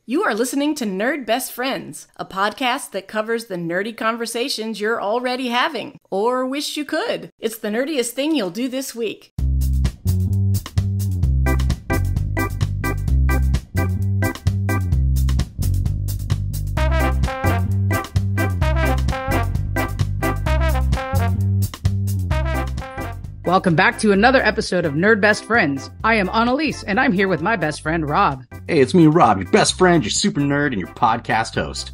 You are listening to Nerd Best Friends, a podcast that covers the nerdy conversations you're already having, or wish you could. It's the nerdiest thing you'll do this week. Welcome back to another episode of Nerd Best Friends. I am Analese, and I'm here with my best friend, Rob. Hey, it's me, Rob, your best friend, your super nerd, and your podcast host.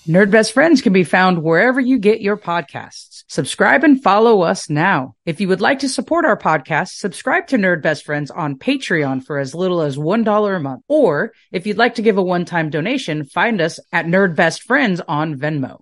Nerd Best Friends can be found wherever you get your podcasts. Subscribe and follow us now. If you would like to support our podcast, subscribe to Nerd Best Friends on Patreon for as little as $1 a month. Or if you'd like to give a one-time donation, find us at Nerd Best Friends on Venmo.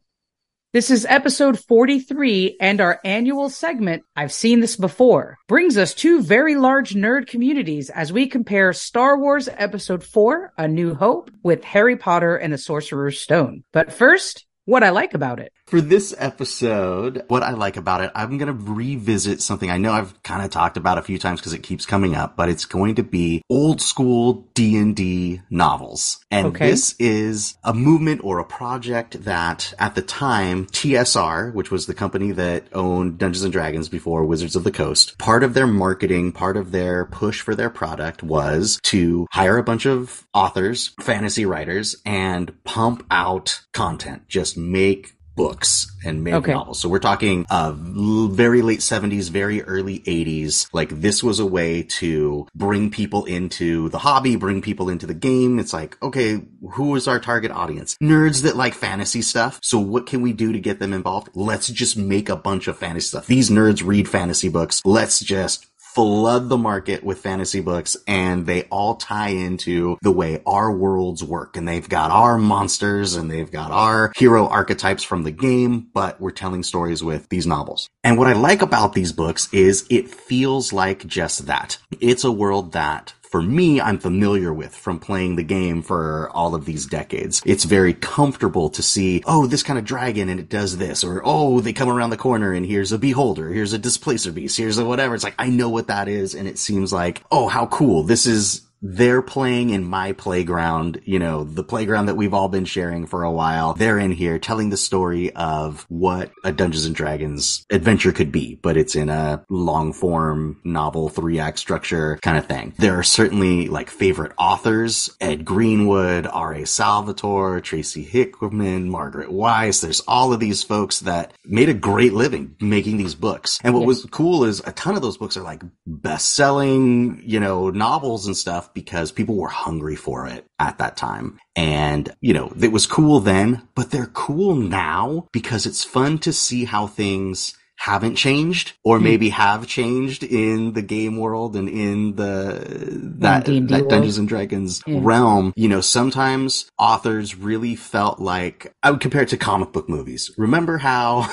This is episode 43, and our annual segment, I've Seen This Before, brings us two very large nerd communities as we compare Star Wars Episode 4, A New Hope, with Harry Potter and the Sorcerer's Stone. But first, what I like about it. For this episode, what I like about it, I'm going to revisit something I know I've kind of talked about a few times because it keeps coming up, but it's going to be old school D&D novels. And This is a movement or a project that at the time, TSR, which was the company that owned Dungeons and Dragons before Wizards of the Coast, part of their marketing, part of their push for their product was to hire a bunch of authors, fantasy writers, and pump out content. Just make books and make novels. So we're talking very late 70s, very early 80s. Like, this was a way to bring people into the hobby, bring people into the game. It's like, okay, who is our target audience? Nerds that like fantasy stuff. So what can we do to get them involved? Let's just make a bunch of fantasy stuff. These nerds read fantasy books. Let's just flood the market with fantasy books, and they all tie into the way our worlds work. And they've got our monsters and they've got our hero archetypes from the game, but we're telling stories with these novels. And what I like about these books is it feels like just that. It's a world that, for me, I'm familiar with from playing the game for all of these decades. It's very comfortable to see, oh, this kind of dragon and it does this, or, oh, they come around the corner and here's a beholder, here's a displacer beast, here's a whatever. It's like, I know what that is, and it seems like, oh, how cool. This is, they're playing in my playground, you know, the playground that we've all been sharing for a while. They're in here telling the story of what a Dungeons and Dragons adventure could be, but it's in a long form novel 3-act structure kind of thing. There are certainly like favorite authors: Ed Greenwood, R.A. Salvatore, Tracy Hickman, Margaret Weiss. There's all of these folks that made a great living making these books. And what was cool is a ton of those books are like best-selling, you know, novels and stuff, because people were hungry for it at that time. And, you know, it was cool then, but they're cool now because it's fun to see how things haven't changed, or maybe have changed in the game world and in that Dungeons and Dragons realm. You know, sometimes authors really felt like, I would compare it to comic book movies. Remember how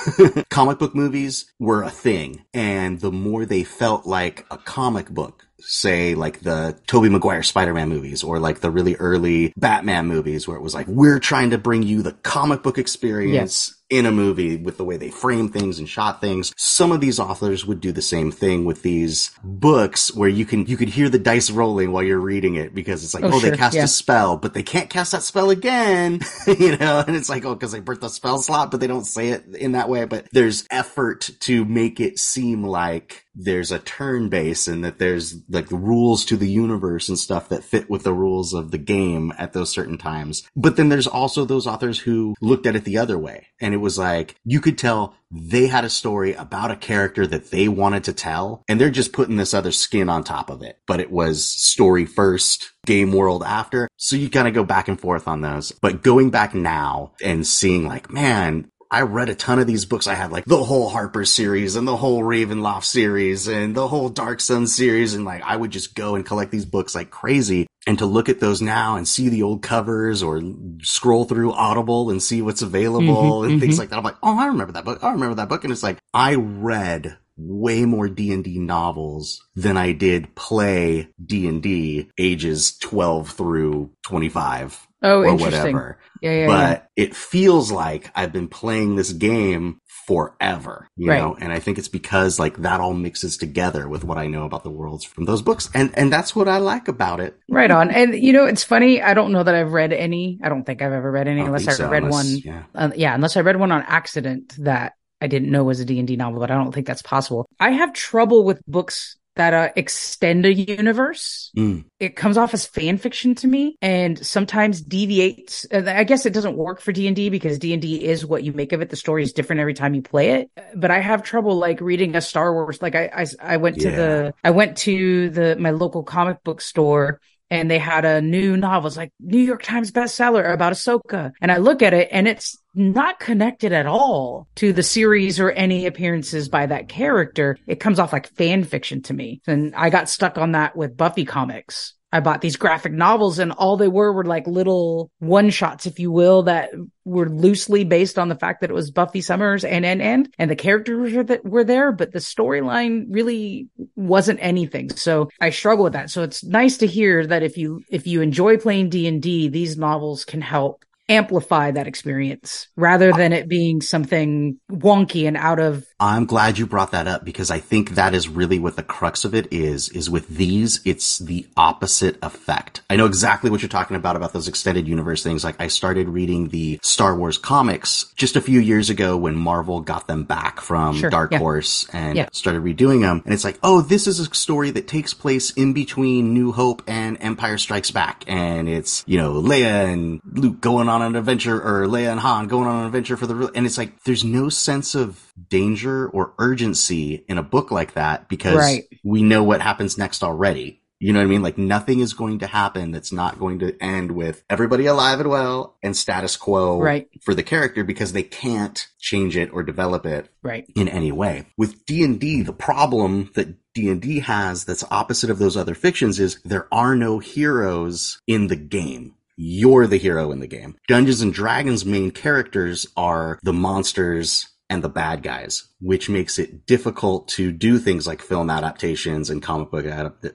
comic book movies were a thing, and the more they felt like a comic book, say like the Tobey Maguire Spider-Man movies, or like the really early Batman movies, where it was like, we're trying to bring you the comic book experience in a movie with the way they frame things and shot things. Some of these authors would do the same thing with these books, where you could hear the dice rolling while you're reading it, because it's like, they cast a spell, but they can't cast that spell again, you know, and it's like, oh, because they burnt the spell slot, but they don't say it in that way. But there's effort to make it seem like there's a turn base, and that there's like the rules to the universe and stuff that fit with the rules of the game at those certain times. But then there's also those authors who looked at it the other way, and it was like, you could tell they had a story about a character that they wanted to tell, and they're just putting this other skin on top of it. But it was story first, game world after. So you kind of go back and forth on those. But going back now and seeing like, man, I read a ton of these books. I had like the whole Harper series and the whole Ravenloft series and the whole Dark Sun series. And like, I would just go and collect these books like crazy. And to look at those now and see the old covers, or scroll through Audible and see what's available and things like that. I'm like, oh, I remember that book. I remember that book. And it's like, I read way more D&D novels than I did play D&D ages 12 through 25. Oh, or interesting. whatever. Yeah. But it feels like I've been playing this game forever, you Right. know? And I think it's because like that all mixes together with what I know about the worlds from those books. And that's what I like about it. Right on. And you know, it's funny. I don't know that I've read any. I don't think I've ever read any unless I read one. Yeah. Unless I read one on accident that I didn't know was a D&D novel, but I don't think that's possible. I have trouble with books that extend a universe. It comes off as fan fiction to me and sometimes deviates. I guess it doesn't work for D&D because D&D is what you make of it. The story is different every time you play it. But I have trouble like reading a Star Wars. Like I went to my local comic book store and they had a new novel. It's like New York Times bestseller about Ahsoka. And I look at it and it's not connected at all to the series or any appearances by that character. It comes off like fan fiction to me. And I got stuck on that with Buffy comics. I bought these graphic novels and all they were like little one shots, if you will, that were loosely based on the fact that it was Buffy Summers and the characters were there, but the storyline really wasn't anything. So I struggle with that. So it's nice to hear that if you enjoy playing D&D, these novels can help amplify that experience rather than it being something wonky and out of. I'm glad you brought that up because I think that is really what the crux of it is with these, it's the opposite effect. I know exactly what you're talking about those extended universe things. Like I started reading the Star Wars comics just a few years ago when Marvel got them back from Dark Horse and started redoing them. And it's like, oh, this is a story that takes place in between New Hope and Empire Strikes Back. And it's, you know, Leia and Luke going on an adventure, or Leia and Han going on an adventure and it's like, there's no sense of danger or urgency in a book like that because we know what happens next already. You know what I mean? Like nothing is going to happen that's not going to end with everybody alive and well and status quo for the character because they can't change it or develop it in any way. With D&D, the problem that D&D has that's opposite of those other fictions is there are no heroes in the game. You're the hero in the game. Dungeons and Dragons main characters are the monsters and the bad guys, which makes it difficult to do things like film adaptations and comic book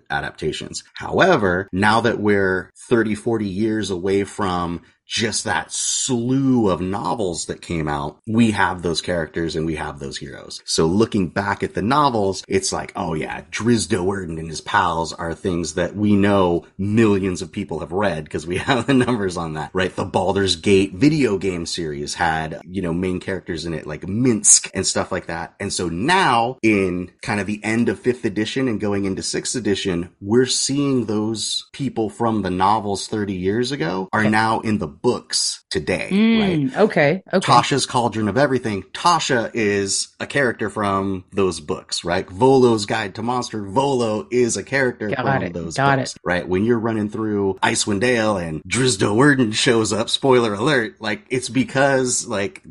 adaptations. However, now that we're 30, 40 years away from just that slew of novels that came out, we have those characters and we have those heroes. So looking back at the novels, it's like, oh yeah, Drizzt Do'Urden and his pals are things that we know millions of people have read because we have the numbers on that, right? The Baldur's Gate video game series had, you know, main characters in it like Minsk and stuff like that. And so now in kind of the end of 5th edition and going into 6th edition, we're seeing those people from the novels 30 years ago are now in the books today, right? Okay. Tasha's Cauldron of Everything. Tasha is a character from those books, right? Volo's Guide to Monster. Volo is a character from those books, right? When you're running through Icewind Dale and Drizzt Do'Urden shows up, spoiler alert, like it's because like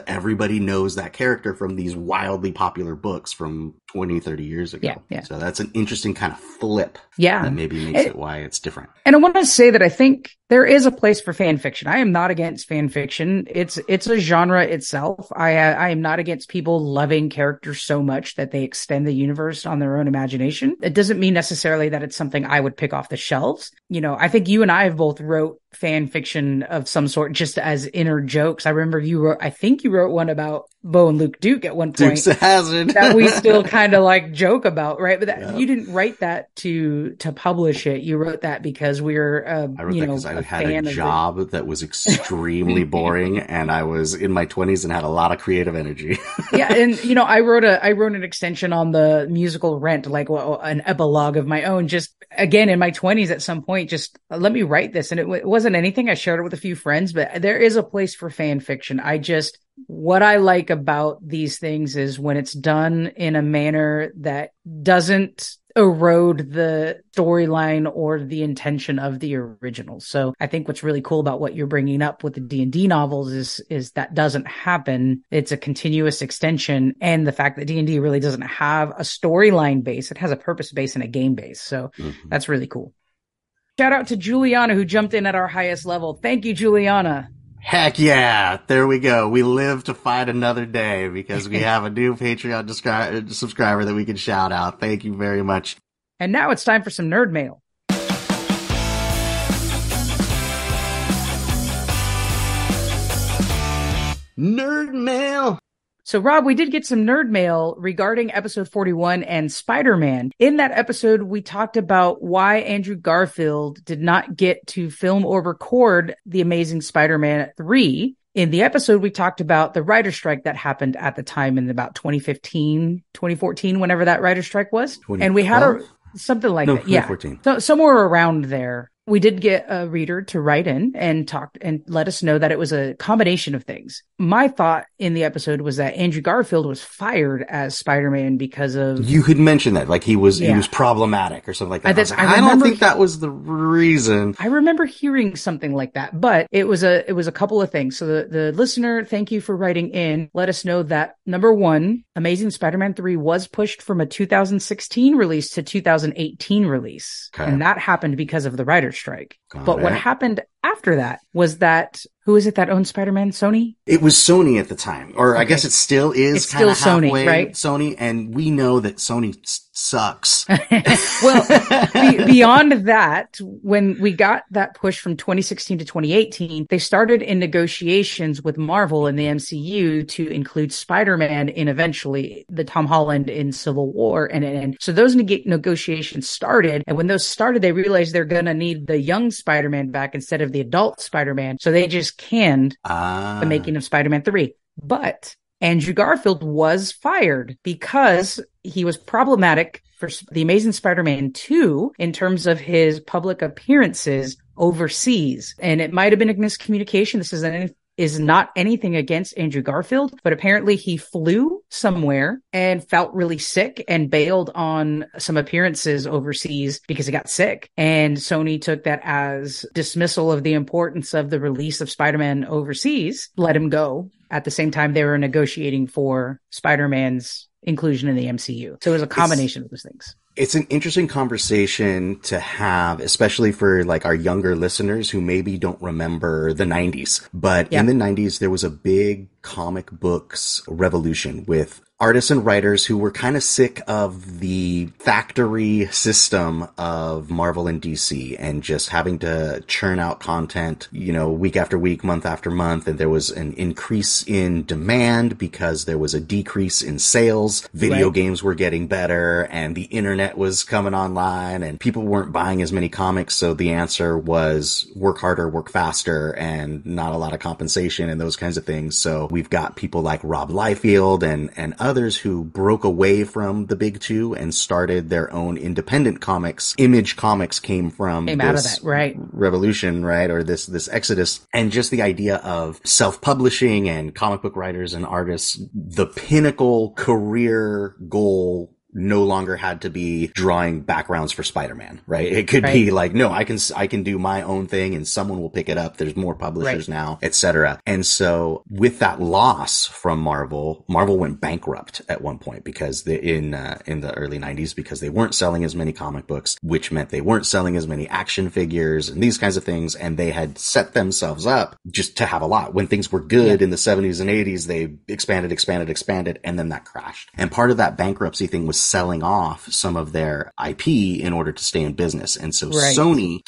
everybody knows that character from these wildly popular books from 20, 30 years ago. Yeah. So that's an interesting kind of flip. Yeah. That maybe makes it why it's different. And I want to say that I think there is a place for fan fiction. I am not against fan fiction. It's a genre itself. I am not against people loving characters so much that they extend the universe on their own imagination. It doesn't mean necessarily that it's something I would pick off the shelves. You know, I think you and I have both wrote fan fiction of some sort just as inner jokes. I remember I think you wrote one about Bo and Luke Duke at one point. Dukes of Hazzard. That we still kind of like joke about, right? But you didn't write that to publish it. You wrote that because we were, I wrote that because I had a job that was extremely boring and I was in my 20s and had a lot of creative energy. Yeah. And, you know, I wrote an extension on the musical Rent, like an epilogue of my own, just again, in my 20s at some point, just let me write this. And it wasn't anything. I shared it with a few friends, but there is a place for fan fiction. What I like about these things is when it's done in a manner that doesn't erode the storyline or the intention of the original. So I think what's really cool about what you're bringing up with the D&D novels is that doesn't happen. It's a continuous extension. And the fact that D&D really doesn't have a storyline base, it has a purpose base and a game base. So that's really cool. Shout out to Juliana who jumped in at our highest level. Thank you, Juliana. Heck yeah. There we go. We live to fight another day because we have a new Patreon subscriber that we can shout out. Thank you very much. And now it's time for some nerd mail. Nerd mail. So, Rob, we did get some nerd mail regarding episode 41 and Spider-Man. In that episode, we talked about why Andrew Garfield did not get to film or record The Amazing Spider-Man 3. In the episode, we talked about the writer's strike that happened at the time in about 2015, 2014, whenever that writer's strike was. And we had something like that. 2014. Yeah. So somewhere around there. We did get a reader to write in and talk and let us know that it was a combination of things. My thought in the episode was that Andrew Garfield was fired as Spider-Man because of... You had mentioned that, like he was problematic or something like that. I don't think that was the reason. I remember hearing something like that, but it was a couple of things. So the listener, thank you for writing in. Let us know that, number one, Amazing Spider-Man 3 was pushed from a 2016 release to 2018 release. Okay. And that happened because of the writer's strike. But what happened after that was that, who is it that owns Spider-Man? Sony? It was Sony at the time. Or I guess it still is. It's still Sony, right? Sony, and we know that Sony sucks. Well, beyond that, when we got that push from 2016 to 2018, they started in negotiations with Marvel and the MCU to include Spider-Man in eventually the Tom Holland in Civil War. And so those negotiations started. And when those started, they realized they're going to need the young Spider-Man back instead of the adult Spider-Man. So they just canned the making of Spider-Man 3. But Andrew Garfield was fired because he was problematic for The Amazing Spider-Man 2 in terms of his public appearances overseas. And it might have been a miscommunication. This is not anything against Andrew Garfield, but apparently he flew somewhere and felt really sick and bailed on some appearances overseas because he got sick. And Sony took that as dismissal of the importance of the release of Spider-Man overseas, let him go. At the same time, they were negotiating for Spider-Man's inclusion in the MCU. So it was a combination of those things. It's an interesting conversation to have, especially for like our younger listeners who maybe don't remember the 90s. But in the 90s, there was a big comic books revolution with artists and writers who were kind of sick of the factory system of Marvel and DC and just having to churn out content, week after week, month after month. And there was an increase in demand because there was a decrease in sales. Video games were getting better and the internet was coming online and people weren't buying as many comics. So the answer was work harder, work faster, and not a lot of compensation and those kinds of things. So we've got people like Rob Liefeld and others who broke away from the big two and started their own independent comics. Image Comics came out of that, right? Revolution, right? Or this exodus. And just the idea of self-publishing and comic book writers and artists, the pinnacle career goal no longer had to be drawing backgrounds for Spider-Man, right? It could be like, no, I can do my own thing and someone will pick it up. There's more publishers now, etc. And so with that loss from Marvel went bankrupt at one point because in the early 90s, because they weren't selling as many comic books, which meant they weren't selling as many action figures and these kinds of things. And they had set themselves up just to have a lot. When things were good in the 70s and 80s, they expanded, and then that crashed. And part of that bankruptcy thing was selling off some of their IP in order to stay in business. And so Sony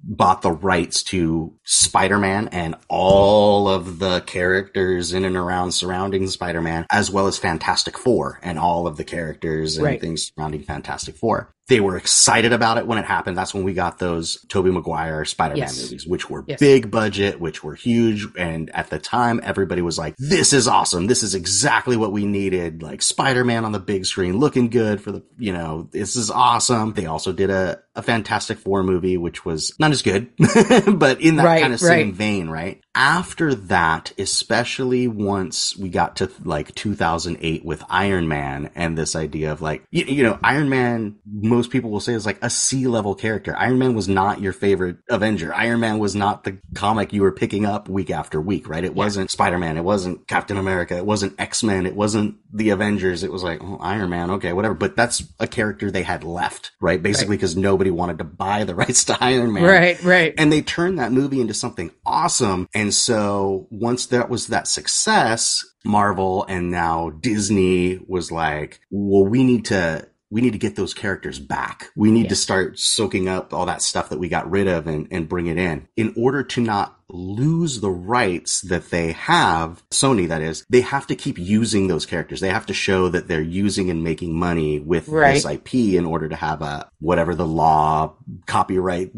bought the rights to Spider-Man and all of the characters in and around surrounding Spider-Man, as well as Fantastic Four and all of the characters and things surrounding Fantastic Four. They were excited about it when it happened. That's when we got those Tobey Maguire Spider-Man movies, which were big budget, which were huge. And at the time, everybody was like, this is awesome. This is exactly what we needed. Like Spider-Man on the big screen looking good for this is awesome. They also did a Fantastic Four movie, which was not as good, but in that kind of same vein, right? After that, especially once we got to like 2008 with Iron Man and this idea of like, Iron Man, most people will say is like a C-level character. Iron Man was not your favorite Avenger. Iron Man was not the comic you were picking up week after week, right? It wasn't Spider-Man. It wasn't Captain America. It wasn't X-Men. It wasn't the Avengers. It was like, oh, Iron Man. Okay, whatever. But that's a character they had left, right? Basically because nobody wanted to buy the rights to Iron Man. Right. And they turned that movie into something awesome. And And so once that was that success, Marvel and now Disney was like, well, we need to get those characters back. We need to start soaking up all that stuff that we got rid of and bring it in order to not lose the rights that they have, Sony that is. They have to keep using those characters. They have to show that they're using and making money with this IP in order to have whatever the law, copyright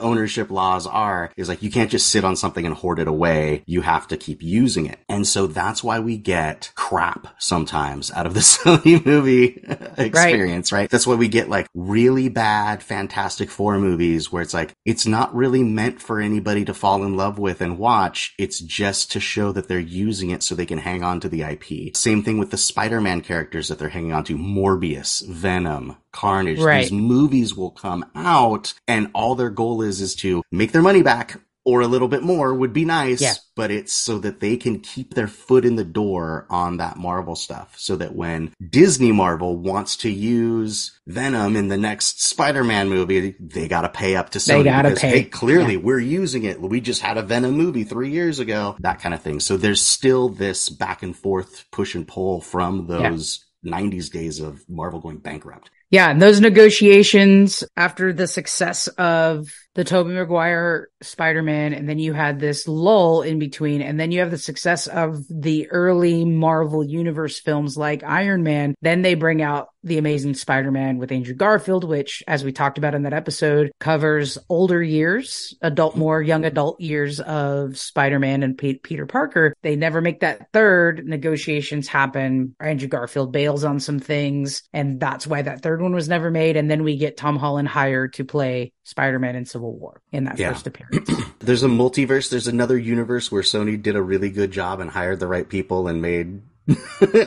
ownership laws are, is like, you can't just sit on something and hoard it away. You have to keep using it. And so that's why we get crap sometimes out of the Sony movie experience, right? That's why we get like really bad Fantastic Four movies where it's like, it's not really meant for anybody to fall in love with and watch. It's just to show that they're using it so they can hang on to the IP. Same thing with the Spider-Man characters that they're hanging on to. Morbius, Venom, Carnage. These movies will come out and all their goal is to make their money back, or a little bit more would be nice, but it's so that they can keep their foot in the door on that Marvel stuff. So that when Disney Marvel wants to use Venom in the next Spider-Man movie, they gotta pay up to Sony. They gotta pay. Hey, clearly we're using it. We just had a Venom movie 3 years ago. That kind of thing. So there's still this back and forth push and pull from those 90s days of Marvel going bankrupt. Yeah, and those negotiations after the success of the Tobey Maguire Spider-Man, and then you had this lull in between, and then you have the success of the early Marvel Universe films like Iron Man. Then they bring out The Amazing Spider-Man with Andrew Garfield, which, as we talked about in that episode, covers older years, more young adult years of Spider-Man and Peter Parker. They never make that third. Negotiations happen. Andrew Garfield bails on some things, and that's why that third one was never made. And then we get Tom Holland hired to play Spider-Man in Civil War in that first appearance. There's a multiverse. There's another universe where Sony did a really good job and hired the right people and made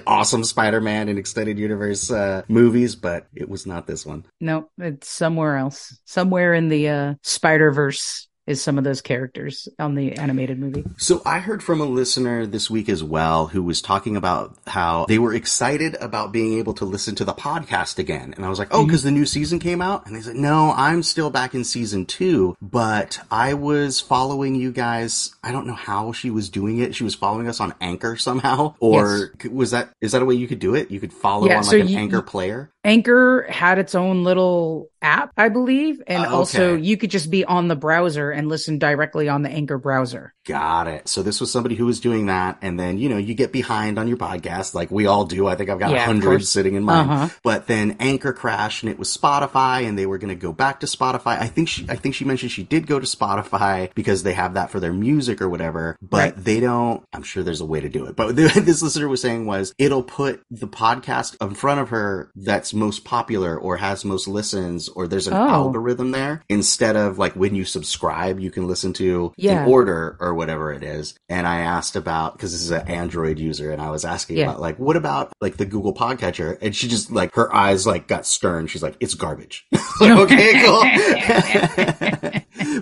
awesome Spider-Man and extended universe movies, but it was not this one. No, it's somewhere else. Somewhere in the Spider-Verse is some of those characters on the animated movie. So I heard from a listener this week as well who was talking about how they were excited about being able to listen to the podcast again. And I was like, oh, because the new season came out? And they said, no, I'm still back in season 2, but I was following you guys. I don't know how she was doing it. She was following us on Anchor somehow. Or is that a way you could do it? You could follow on like an Anchor player? Anchor had its own little app, I believe. And also you could just be on the browser and listen directly on the Anchor browser. Got it. So this was somebody who was doing that. And then, you get behind on your podcast like we all do. I think I've got 100 sitting in mine. But then Anchor crashed and it was Spotify and they were going to go back to Spotify. I think she mentioned she did go to Spotify because they have that for their music or whatever, but they don't, I'm sure there's a way to do it. But this listener was saying it'll put the podcast in front of her that's most popular or has most listens, or there's an algorithm there instead of like when you subscribe, you can listen to in order or whatever it is. And I asked about, because this is an Android user, and I was asking about like, what about like the Google Podcatcher? And she just like, her eyes like got stern. She's like, it's garbage. Like, okay, cool.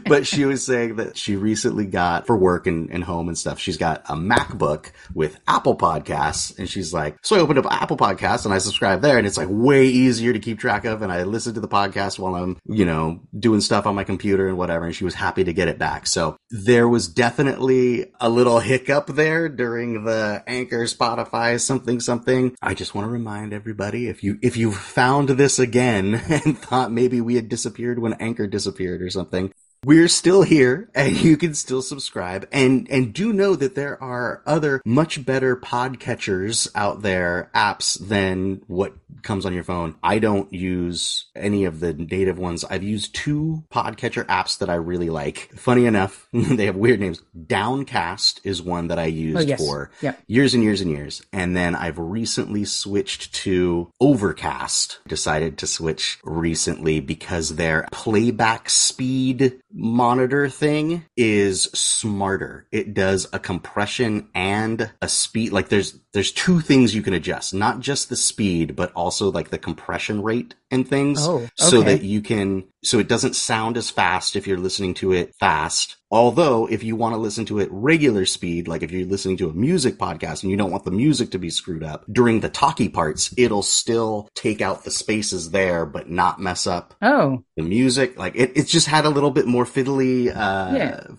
But she was saying that she recently got, for work and home and stuff, she's got a MacBook with Apple Podcasts. And she's like, so I opened up Apple Podcasts and I subscribed there, and it's like way easier to keep track of. And I listen to the podcast while I'm, doing stuff on my computer and whatever. And she was happy to get it back. So there was definitely a little hiccup there during the Anchor, Spotify, something. I just want to remind everybody, if you found this again and thought maybe we had disappeared when Anchor disappeared or something, we're still here and you can still subscribe, and do know that there are other much better podcatchers out there, apps, than what comes on your phone. I don't use any of the native ones. I've used 2 podcatcher apps that I really like. Funny enough, they have weird names. Downcast is one that I used for years and years and years. And then I've recently switched to Overcast. Decided to switch recently because their playback speed monitor thing is smarter. It does a compression and a speed. Like there's 2 things you can adjust, not just the speed, but also like the compression rate and things, so that you can So it doesn't sound as fast if you're listening to it fast. Although, if you want to listen to it regular speed, like if you're listening to a music podcast and you don't want the music to be screwed up, during the talky parts, it'll still take out the spaces there, but not mess up the music. Like, it's just had a little bit more fiddly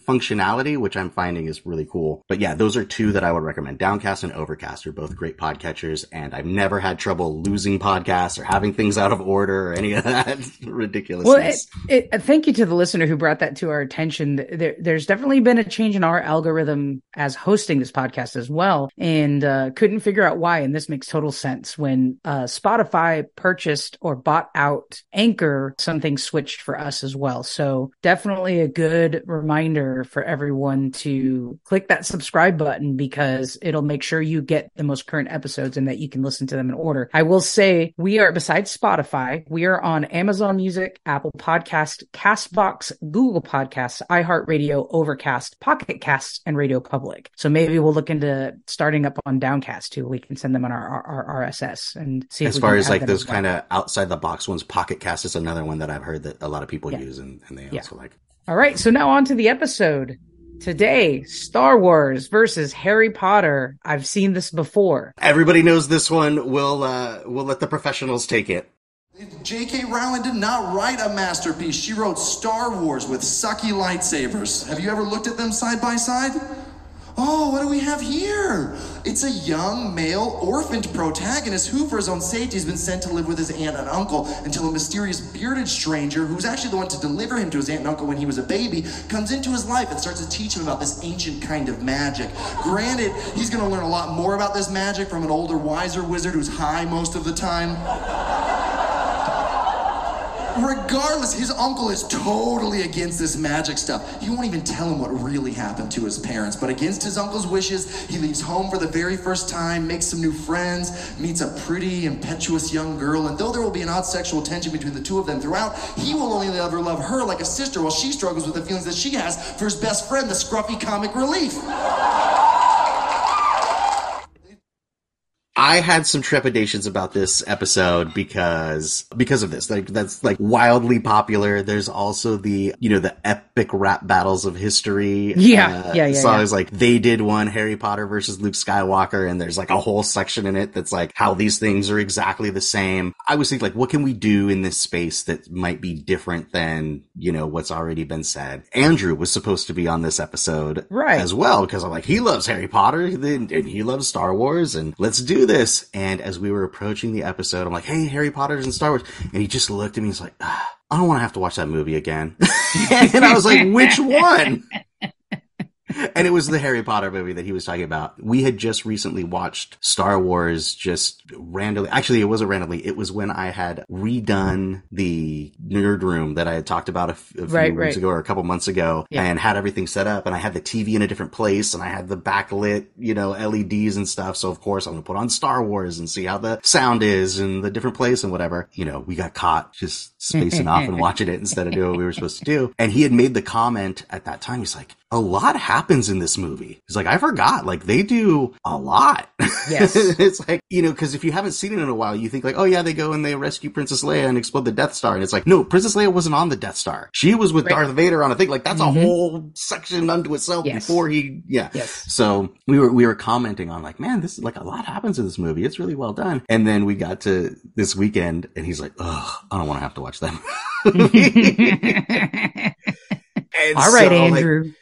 functionality, which I'm finding is really cool. But yeah, those are two that I would recommend. Downcast and Overcast are both great podcatchers, and I've never had trouble losing podcasts or having things out of order or any of that ridiculousness. Well, thank you to the listener who brought that to our attention. There's definitely been a change in our algorithm as hosting this podcast as well, and couldn't figure out why. And this makes total sense. When Spotify purchased or bought out Anchor, something switched for us as well. So definitely a good reminder for everyone to click that subscribe button, because it'll make sure you get the most current episodes and that you can listen to them in order. I will say, we are, besides Spotify, we are on Amazon Music, Apple Podcast, Castbox, Google Podcasts, iHeartRadio, Overcast, Pocket Casts, and Radio Public. So maybe we'll look into starting up on Downcast too. We can send them on our RSS and see. As far as like those kind of outside the box ones, Pocket Cast is another one that I've heard that a lot of people use, and they also like. All right, so now on to the episode. Today, Star Wars versus Harry Potter. I've seen this before. Everybody knows this one. We'll let the professionals take it. J.K. Rowling did not write a masterpiece. She wrote Star Wars with sucky lightsabers. Have you ever looked at them side by side? Oh, what do we have here? It's a young, male, orphaned protagonist who, for his own safety, has been sent to live with his aunt and uncle until a mysterious bearded stranger, who's actually the one to deliver him to his aunt and uncle when he was a baby, comes into his life and starts to teach him about this ancient kind of magic. Granted, he's going to learn a lot more about this magic from an older, wiser wizard who's high most of the time. Regardless, his uncle is totally against this magic stuff. He won't even tell him what really happened to his parents. But against his uncle's wishes, he leaves home for the very first time, makes some new friends, meets a pretty, impetuous young girl. And though there will be an odd sexual tension between the two of them throughout, he will only ever love her like a sister while she struggles with the feelings that she has for his best friend, the scruffy comic relief. I had some trepidations about this episode because of this. Like, that's like wildly popular. There's also the epic rap battles of history. So I was like, they did one, Harry Potter versus Luke Skywalker, and there's like a whole section in it that's like how these things are exactly the same. I was thinking, like, what can we do in this space that might be different than, what's already been said? Andrew was supposed to be on this episode as well, because I'm like, he loves Harry Potter and he loves Star Wars, and let's do this. And as we were approaching the episode, I'm like, hey, Harry Potter's in Star Wars. And he just looked at me. He's like, I don't want to have to watch that movie again. And I was like, which one? And it was the Harry Potter movie that he was talking about. We had just recently watched Star Wars just randomly. Actually, it wasn't randomly. It was when I had redone the nerd room that I had talked about a few weeks ago or a couple months ago, and had everything set up, and I had the TV in a different place, and I had the backlit, LEDs and stuff. So of course I'm going to put on Star Wars and see how the sound is in the different place and whatever. We got caught just spacing off and watching it instead of doing what we were supposed to do. And he had made the comment at that time. He's like, a lot happens in this movie. He's like, I forgot. Like, they do a lot. Yes. It's like, because if you haven't seen it in a while, you think like, oh yeah, they go and they rescue Princess Leia and explode the Death Star. And it's like, no, Princess Leia wasn't on the Death Star. She was with Darth Vader on a thing. Like, that's a whole section unto itself before he, Yes. So we were commenting on like, man, this is like a lot happens in this movie. It's really well done. And then we got to this weekend and he's like, ugh, I don't want to have to watch that movie. All right, Andrew.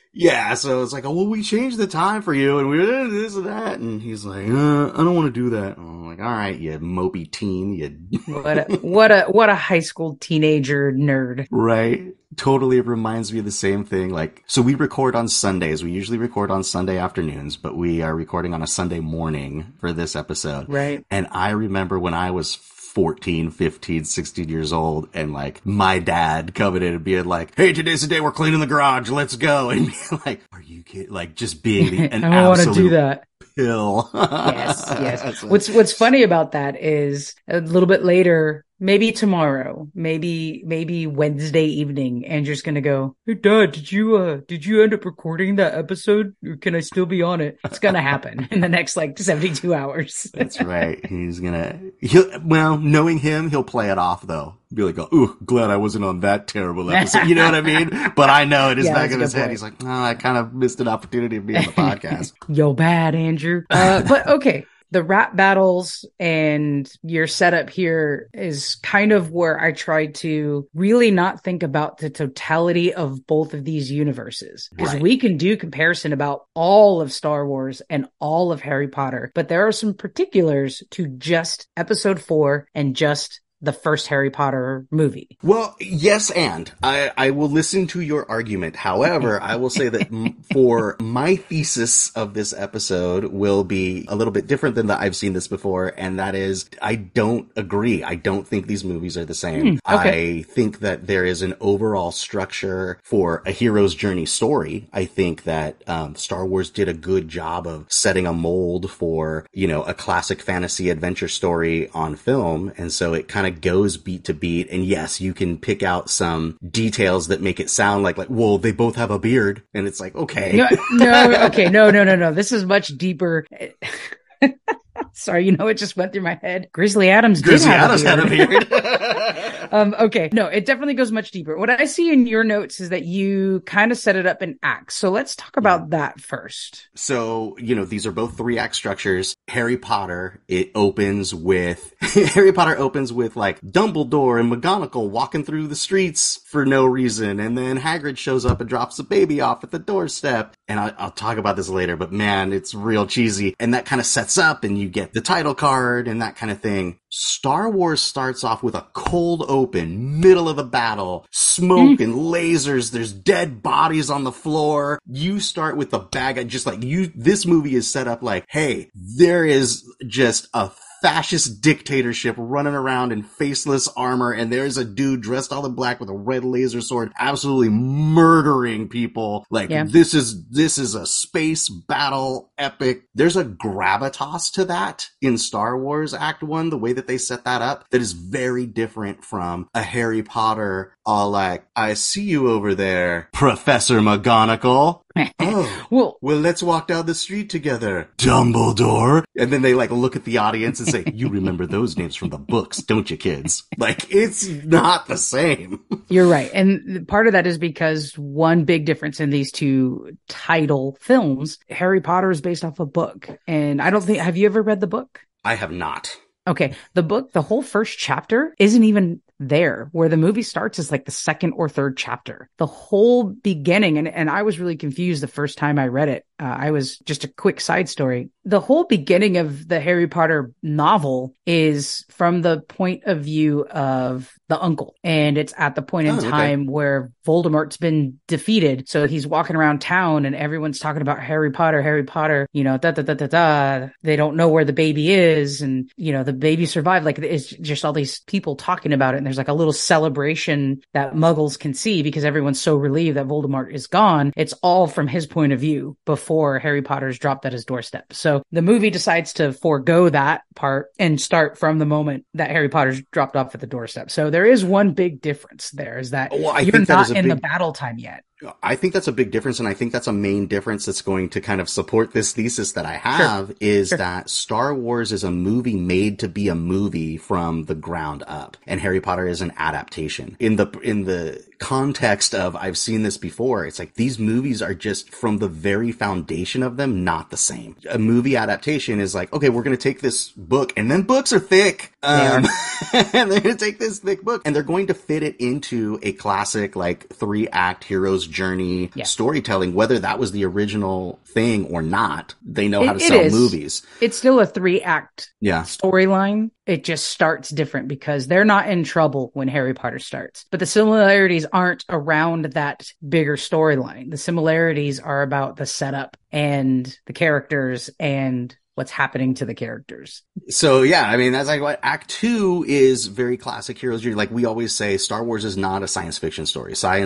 So it's like, oh, well, we changed the time for you, and we did this and that, and he's like, I don't want to do that. And I'm like, all right, you mopey teen, what a high school teenager nerd, right? Totally, it reminds me of the same thing. Like, so we record on Sundays. We usually record on Sunday afternoons, but we are recording on a Sunday morning for this episode, right? And I remember when I was 14, 15, 16 years old, and like my dad coming in and being like, hey, today's the day we're cleaning the garage, let's go. And being like, are you kidding? Like, just being an I want to do that. Pill. Yes. What's funny about that is a little bit later, maybe tomorrow, maybe Wednesday evening, Andrew's gonna go, "Hey Dad, did you end up recording that episode? Or can I still be on it?" It's gonna happen in the next like 72 hours. That's right. Knowing him, he'll play it off though. Be like, "Ooh, glad I wasn't on that terrible episode." You know what I mean? But I know in his back of his head, he's like, "Oh, I kind of missed an opportunity to be on the podcast." Yo, bad, Andrew. But okay. The rap battles and your setup here is kind of where I tried to really not think about the totality of both of these universes. Because we can do comparison about all of Star Wars and all of Harry Potter, but there are some particulars to just episode 4 and just the first Harry Potter movie. Well, yes, and I will listen to your argument. However, I will say that for my thesis of this episode will be a little bit different than that I've seen this before, and that is, I don't agree. I don't think these movies are the same. I think that there is an overall structure for a hero's journey story. I think that Star Wars did a good job of setting a mold for, a classic fantasy adventure story on film, and so it kind of goes beat to beat. And yes, you can pick out some details that make it sound like, well, they both have a beard. And it's like, okay. No. This is much deeper. Sorry, it just went through my head. Grizzly Adams had a beard. Okay. No, it definitely goes much deeper. What I see in your notes is that you kind of set it up in acts. So let's talk about that first. So, these are both 3-act structures. Harry Potter opens with like Dumbledore and McGonagall walking through the streets for no reason. And then Hagrid shows up and drops a baby off at the doorstep. And I'll talk about this later, but man, it's real cheesy. And that kind of sets up, and you get the title card and that kind of thing. Star Wars starts off with a cold open, middle of a battle, smoke and lasers. There's dead bodies on the floor. You start with the bag, just like this movie is set up like, hey, there is just a fascist dictatorship running around in faceless armor, and there's a dude dressed all in black with a red laser sword absolutely murdering people. This is a space battle epic. There's a gravitas to that in Star Wars Act 1, the way that they set that up, that is very different from a Harry Potter, all like, "I see you over there, Professor McGonagall." Oh, well, let's walk down the street together, Dumbledore. And then they look at the audience and say, "You remember those names from the books, don't you, kids?" It's not the same. You're right. And part of that is because one big difference in these two title films, Harry Potter is based off a book. And have you ever read the book? I have not. Okay. The book, the whole first chapter isn't even there. Where the movie starts is like the second or third chapter. The whole beginning, and I was really confused the first time I read it. I was just a quick side story. The whole beginning of the Harry Potter novel is from the point of view of the uncle. And it's at the point in time where Voldemort's been defeated. So he's walking around town and everyone's talking about Harry Potter, They don't know where the baby is. And, the baby survived. It's just all these people talking about it. And there's a little celebration that Muggles can see because everyone's so relieved that Voldemort is gone. It's all from his point of view before Harry Potter's dropped at his doorstep. So the movie decides to forego that part and start from the moment that Harry Potter's dropped off at the doorstep. So there is one big difference there, is that you're not in the battle time yet. I think that's a big difference, and I think that's a main difference that's going to kind of support this thesis that I have, is that Star Wars is a movie made to be a movie from the ground up, and Harry Potter is an adaptation. In the context of, I've seen this before, it's like these movies are just, from the very foundation of them, not the same. A movie adaptation is like, okay, we're going to take this book, and then books are thick, and they're going to take this thick book, and they're going to fit it into a classic, 3-act hero's journey storytelling, whether that was the original thing or not. They know how to sell movies. It's still a 3-act storyline. It just starts different because they're not in trouble when Harry Potter starts. But the similarities aren't around that bigger storyline. The similarities are about the setup and the characters and what's happening to the characters. So yeah, I mean, that's like what Act 2 is very classic heroes. Like we always say, Star Wars is not a science fiction story. Star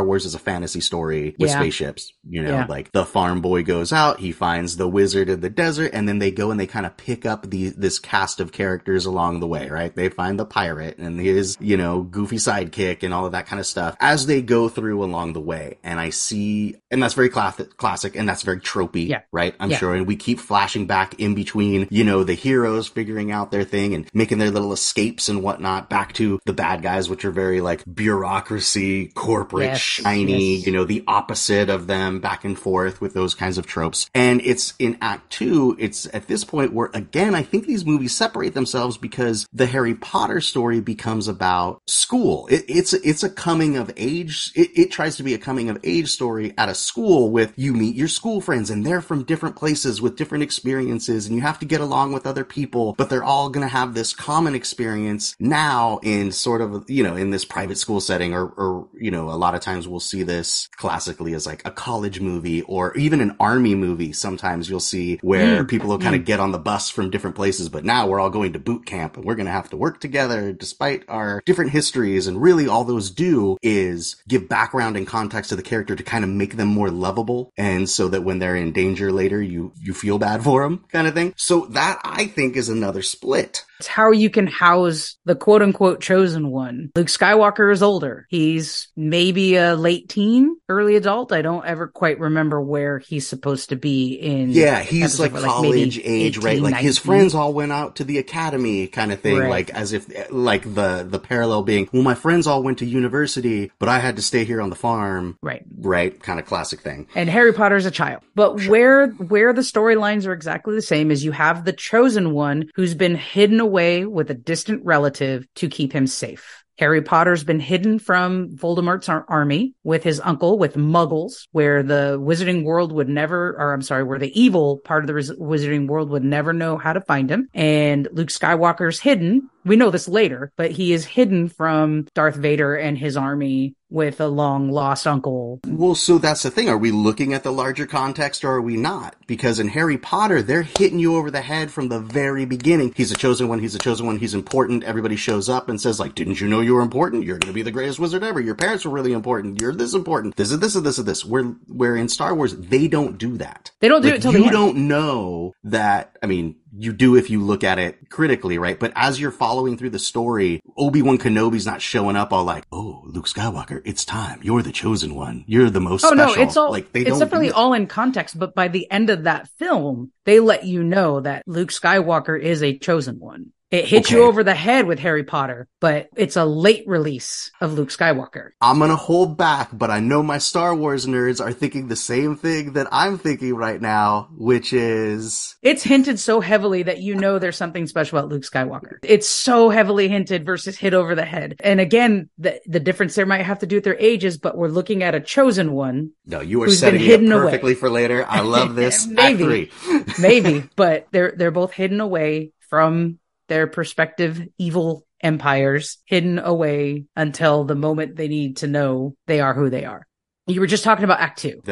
Wars is a fantasy story with spaceships. Like the farm boy goes out, he finds the wizard in the desert, and then they go and they kind of pick up this cast of characters along the way, right? They find the pirate and his, goofy sidekick and all of that kind of stuff as they go through along the way. And I see, and that's very classic, and that's very tropey, right? I'm sure. And we keep flashing back in between, the heroes figuring out their thing and making their little escapes and whatnot back to the bad guys, which are very like bureaucracy, corporate, shiny, the opposite of them, back and forth with those kinds of tropes. And it's in Act 2, it's at this point where, again, I think these movies separate themselves because the Harry Potter story becomes about school. It's a coming of age. It tries to be a coming of age story at a school with you meet your school friends and they're from different places with different experiences and you have to get along with other people, but they're all going to have this common experience now in sort of, in this private school setting or, a lot of times we'll see this classically as like a college movie or even an army movie. Sometimes you'll see where people will kind of get on the bus from different places, but now we're all going to boot camp and we're going to have to work together despite our different histories. And really all those do is give background and context to the character to kind of make them more lovable. And so that when they're in danger later, you feel bad for them kind of thing. So that I think is another split. It's how you can house the quote unquote chosen one. Luke Skywalker is older. He's maybe a late teen, early adult. I don't ever quite remember where he's supposed to be in. Yeah, he's like college age, 18, right? Like 19. His friends all went out to the academy kind of thing. Right. Like as if like the parallel being, well, my friends all went to university, but I had to stay here on the farm. Right. Right. Kind of classic thing. And Harry Potter's a child. But where the storylines are exactly the same is you have the chosen one who's been hidden away with a distant relative to keep him safe. Harry Potter's been hidden from Voldemort's army with his uncle, with muggles, where the wizarding world would never, where the evil part of the wizarding world would never know how to find him. And Luke Skywalker's hidden. We know this later, but he is hidden from Darth Vader and his army with a long lost uncle. Well, so that's the thing. Are we looking at the larger context or are we not? Because in Harry Potter, they're hitting you over the head from the very beginning. He's a chosen one. He's a chosen one. He's important. Everybody shows up and says like, didn't you know you were important? You're going to be the greatest wizard ever. Your parents were really important. You're this important. This is this and this and this. Where in Star Wars, they don't do that. They don't do it till the end. You don't know that, I mean, you do if you look at it critically, right? But as you're following through the story, Obi-Wan Kenobi's not showing up all like, oh, Luke Skywalker, it's time. You're the chosen one. You're the most special. No, it's all, like, it's definitely all in context, but by the end of that film, they let you know that Luke Skywalker is a chosen one. It hits you over the head with Harry Potter, but it's a late release of Luke Skywalker. I'm going to hold back, but I know my Star Wars nerds are thinking the same thing that I'm thinking right now, which is... It's hinted so heavily that you know there's something special about Luke Skywalker. It's so heavily hinted versus hit over the head. And again, the difference there might have to do with their ages, but we're looking at a chosen one. No, you are setting it up perfectly for later. I love this. Maybe, maybe, but they're both hidden away from their prospective evil empires, hidden away until the moment they need to know they are who they are. You were just talking about Act 2.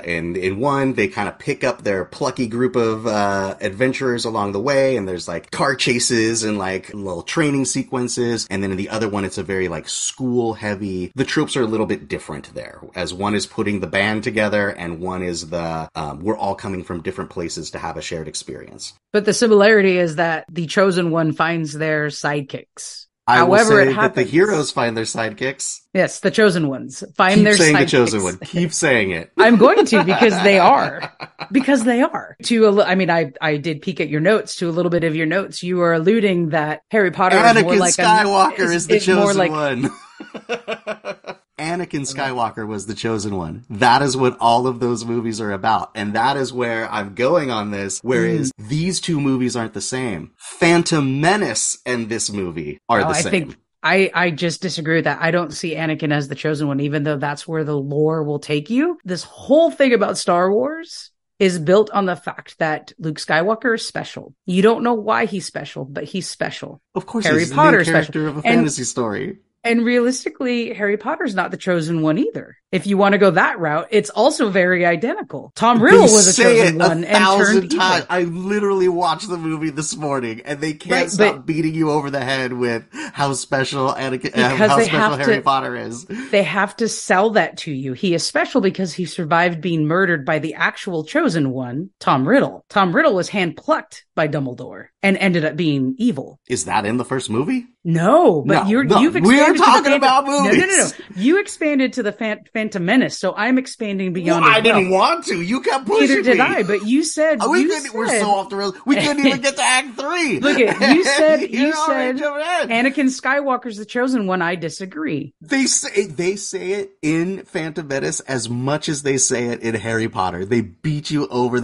In 1, they kind of pick up their plucky group of adventurers along the way, and there's like car chases and like little training sequences. And then in the other one, it's a very like school heavy. The tropes are a little bit different there, as one is putting the band together, and one is we're all coming from different places to have a shared experience. But the similarity is that the chosen one finds their sidekicks. However, it happens that the heroes find their sidekicks. Yes, the chosen ones find their sidekicks. Keep saying the chosen one. Keep saying it. I'm going to because they are. Because they are. I did peek at your notes. To a little bit of your notes, you are alluding that Harry Potter is more like Skywalker is the chosen one. Anakin Skywalker was the chosen one. That is what all of those movies are about. And that is where I'm going on this. Whereas these two movies aren't the same. Phantom Menace and this movie are the same. I just disagree with that. I don't see Anakin as the chosen one, even though that's where the lore will take you. This whole thing about Star Wars is built on the fact that Luke Skywalker is special. You don't know why he's special, but he's special. Of course, Harry Potter is character of a fantasy story. And realistically, Harry Potter's not the chosen one either. If you want to go that route, it's also very identical. Tom Riddle was a chosen one and turned evil. I literally watched the movie this morning, and they can't stop beating you over the head with how special Harry Potter is. They have to sell that to you. He is special because he survived being murdered by the actual chosen one, Tom Riddle. Tom Riddle was hand-plucked by Dumbledore and ended up being evil. Is that in the first movie? No, but you've expanded. We're talking about movies. No. You expanded to the Phantom Menace, so I'm expanding beyond. Well, I didn't want to. You kept pushing me. Neither did I, but you said we're so off the rails. We couldn't even get to Act 3. Look at you said Anakin Skywalker's the chosen one. I disagree. They say it in Phantom Menace as much as they say it in Harry Potter. They beat you over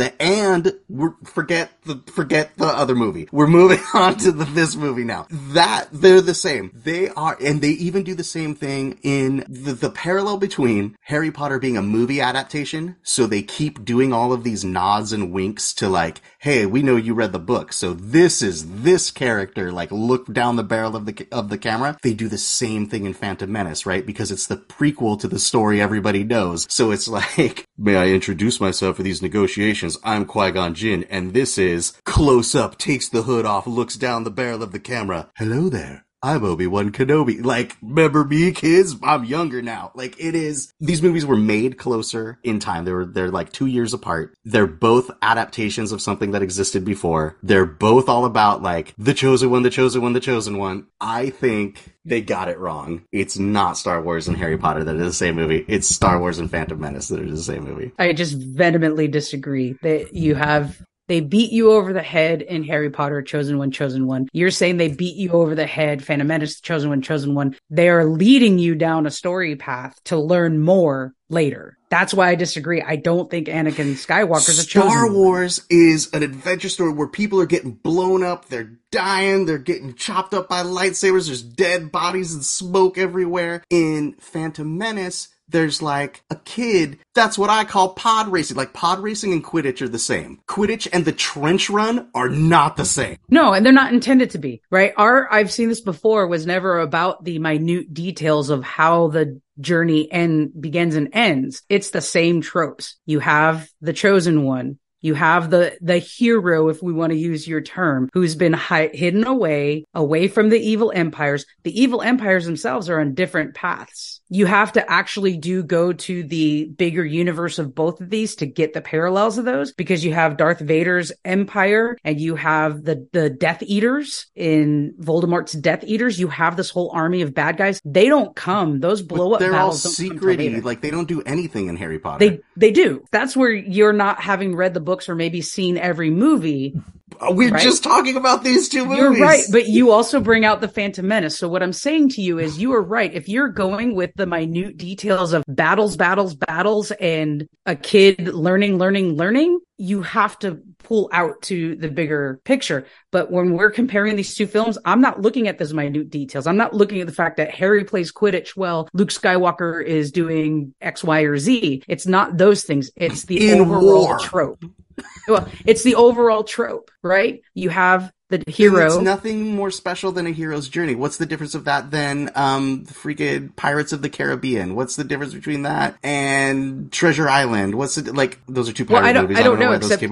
forget the other movie. We're moving on to this movie now. They're the same. They are, and they even do the same thing in the parallel between Harry Potter being a movie adaptation. So they keep doing all of these nods and winks to like, hey, we know you read the book, so this is this character. Like, look down the barrel of the camera. They do the same thing in Phantom Menace, right? Because it's the prequel to the story everybody knows. So it's like, may I introduce myself for these negotiations? I'm Qui-Gon Jinn, and this is close up, takes the hood off, looks down the barrel of the camera. Hello there. I'm Obi-Wan Kenobi. Like, remember me, kids? I'm younger now. Like, it is, these movies were made closer in time. They're like 2 years apart. They're both adaptations of something that existed before. They're both all about like, the chosen one, the chosen one, the chosen one. I think they got it wrong. It's not Star Wars and Harry Potter that are the same movie. It's Star Wars and Phantom Menace that are the same movie. I just vehemently disagree that they beat you over the head in Harry Potter, Chosen One. You're saying they beat you over the head, Phantom Menace, Chosen One. They are leading you down a story path to learn more later. That's why I disagree. I don't think Anakin Skywalker's a chosen one. Star Wars is an adventure story where people are getting blown up, they're dying, they're getting chopped up by lightsabers, there's dead bodies and smoke everywhere. In Phantom Menace, there's like a kid. That's what I call pod racing. Like, pod racing and Quidditch are the same. Quidditch and the trench run are not the same. No, and they're not intended to be, right? I've seen this before, was never about the minute details of how the journey begins and ends. It's the same tropes. You have the chosen one. You have the hero, if we want to use your term, who's been hidden away from the evil empires. The evil empires themselves are on different paths. You have to actually go to the bigger universe of both of these to get the parallels of those, because you have Darth Vader's empire and you have the Death Eaters in Voldemort's Death Eaters. You have this whole army of bad guys. They don't come. Those blow up battles don't come. They're all secret-y. Like, they don't do anything in Harry Potter. They do. That's where you're not having read the books or maybe seen every movie. We're just talking about these two movies. You're right, but you also bring out the Phantom Menace. So what I'm saying to you is you are right. If you're going with the minute details of battles, and a kid learning, you have to pull out to the bigger picture. But when we're comparing these two films, I'm not looking at those minute details. I'm not looking at the fact that Harry plays Quidditch while Luke Skywalker is doing X, Y, or Z. It's not those things. It's the overall trope. Well, it's the overall trope, right? You have the hero. It's nothing more special than a hero's journey. What's the difference of that than the freaking Pirates of the Caribbean? What's the difference between that and Treasure Island? What's it like? Those are two pirate movies. I don't know except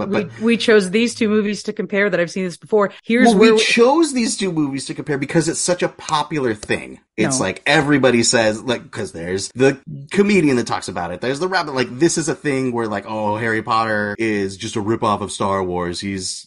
we chose these two movies to compare that I've seen this before. We chose these two movies to compare because it's such a popular thing. It's like everybody says, like, because there's the comedian that talks about it. There's the rabbit. Like, this is a thing where, like, oh, Harry Potter is just a ripoff of Star Wars. He's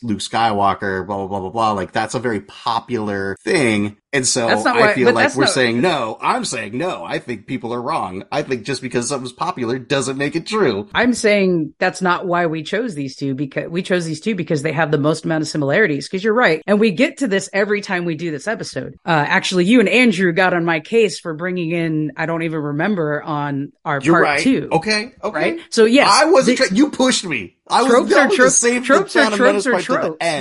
Luke Skywalker, blah, blah, blah, blah, blah. Like, that's a very popular thing. And so I feel like we're saying no. I'm saying no. I think people are wrong. I think just because something's popular doesn't make it true. I'm saying that's not why we chose these two, because we chose these two because they have the most amount of similarities. Because you're right. And we get to this every time we do this episode. Actually, you and Andrew got on my case for bringing in, I don't even remember, on our part 2. Okay. Right? So yes. I wasn't, you pushed me. Tropes are tropes,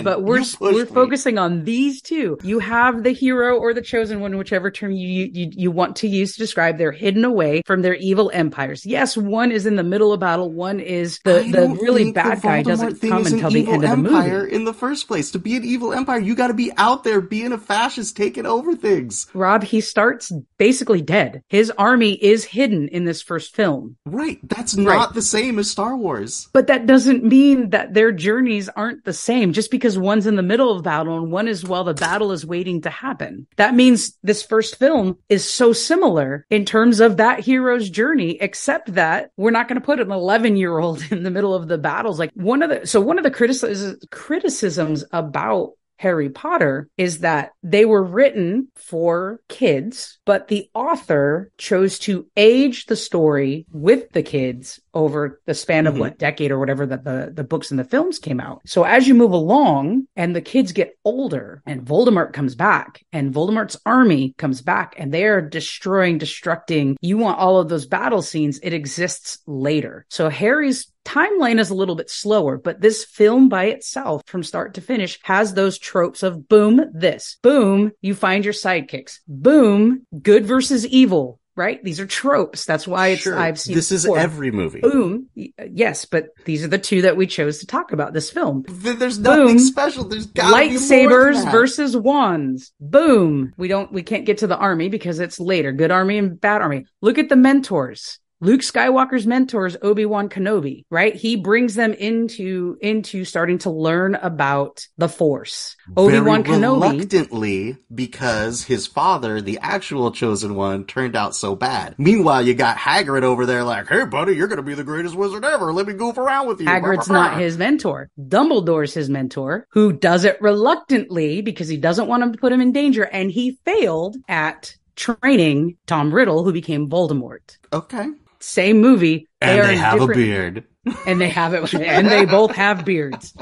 but we're focusing on these two. You have the hero or the chosen one, whichever term you want to use to describe, they're hidden away from their evil empires. Yes, one is in the middle of battle. One is the really bad guy doesn't come until the end of the movie. In the first place, to be an evil empire, you got to be out there being a fascist, taking over things. Rob, he starts basically dead. His army is hidden in this first film. Right. That's not the same as Star Wars. But that doesn't mean that their journeys aren't the same. Just because one's in the middle of battle and one is while the battle is waiting to happen. That means this first film is so similar in terms of that hero's journey, except that we're not going to put an 11-year-old in the middle of the battles. Like one of the criticisms about Harry Potter is that they were written for kids, but the author chose to age the story with the kids over the span of decade or whatever that the books and the films came out. So as you move along and the kids get older and Voldemort comes back and Voldemort's army comes back and they are destructing, you want all of those battle scenes, it exists later. So Harry's timeline is a little bit slower, but this film by itself from start to finish has those tropes of boom, this, boom, you find your sidekicks, boom, good versus evil. Right? These are tropes. That's why I've seen this is every movie. Boom. Yes, but these are the two that we chose to talk about this film. There's nothing special. There's gotta lightsabers be more than versus wands. Boom. We can't get to the army because it's later. Good army and bad army. Look at the mentors. Luke Skywalker's mentor is Obi-Wan Kenobi, right? He brings them into starting to learn about the Force. Obi-Wan Kenobi, reluctantly, because his father, the actual chosen one, turned out so bad. Meanwhile, you got Hagrid over there like, hey buddy, you're gonna be the greatest wizard ever. Let me goof around with you. Hagrid's not his mentor. Dumbledore's his mentor, who does it reluctantly because he doesn't want him to put him in danger, and he failed at training Tom Riddle, who became Voldemort. Okay. Same movie. They have a beard. And they have it. And they both have beards.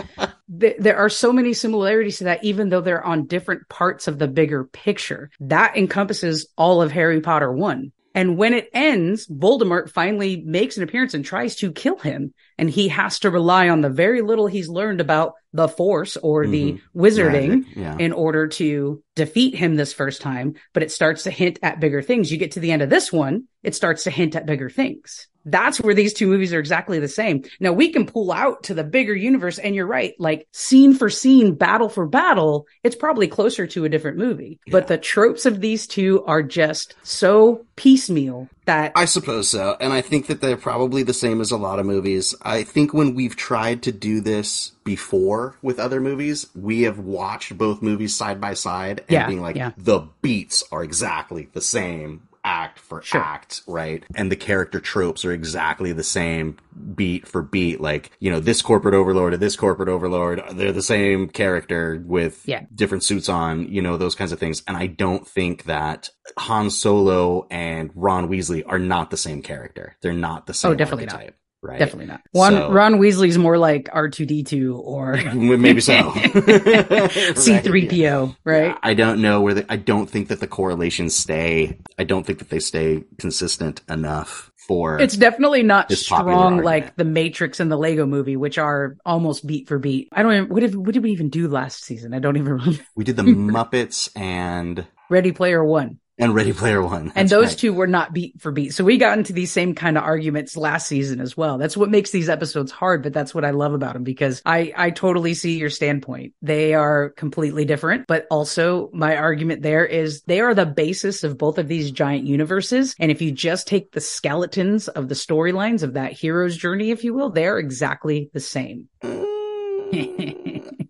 There are so many similarities to that, even though they're on different parts of the bigger picture. That encompasses all of Harry Potter 1. And when it ends, Voldemort finally makes an appearance and tries to kill him. And he has to rely on the very little he's learned about the Force or the wizarding in order to defeat him this first time. But it starts to hint at bigger things. You get to the end of this one, it starts to hint at bigger things. That's where these two movies are exactly the same. Now we can pull out to the bigger universe, and you're right, like scene for scene, battle for battle, it's probably closer to a different movie. Yeah. But the tropes of these two are just so piecemeal that... I suppose so. And I think that they're probably the same as a lot of movies. I think when we've tried to do this before with other movies, we have watched both movies side by side and being like, the beats are exactly the same. Act for act, right? And the character tropes are exactly the same beat for beat. Like, you know, this corporate overlord and this corporate overlord, they're the same character with different suits on, you know, those kinds of things. And I don't think that Han Solo and Ron Weasley are not the same character. They're not the same archetype. Not. Right. Definitely not. Ron Weasley's more like R2D2 or maybe so. C3PO, right? Yeah, I don't know I don't think that the correlations stay. I don't think that they stay consistent enough for. It's definitely not strong like the Matrix and the Lego Movie, which are almost beat for beat. I don't even, what did we even do last season? I don't even remember. We did the Muppets and Ready Player One. And Ready Player One. And those two were not beat for beat. So we got into these same kind of arguments last season as well. That's what makes these episodes hard, but that's what I love about them because I totally see your standpoint. They are completely different, but also my argument there is they are the basis of both of these giant universes. And if you just take the skeletons of the storylines of that hero's journey, if you will, they're exactly the same.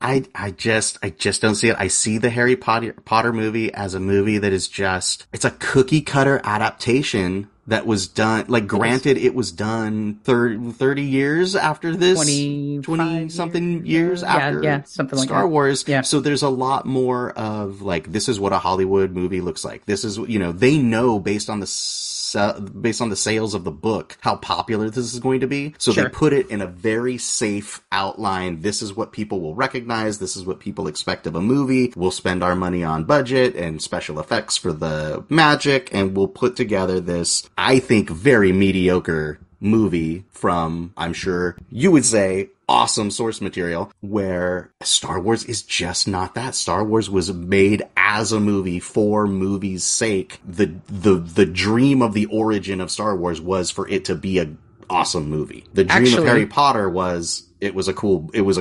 I just don't see it. I see the Harry Potter movie as a movie that is it's a cookie cutter adaptation that was done, like granted it was done 30 years after this, 20 something years after something like Star Wars. Yeah. So there's a lot more of like, this is what a Hollywood movie looks like. This is, you know, they know based on the sales of the book, how popular this is going to be. So they put it in a very safe outline. This is what people will recognize. This is what people expect of a movie. We'll spend our money on budget and special effects for the magic, and we'll put together this, I think, very mediocre movie from, I'm sure you would say, awesome source material, where Star Wars is just not that. Star Wars was made as a movie for movie's sake. The dream of the origin of Star Wars was for it to be a awesome movie. The dream of Harry Potter was it was a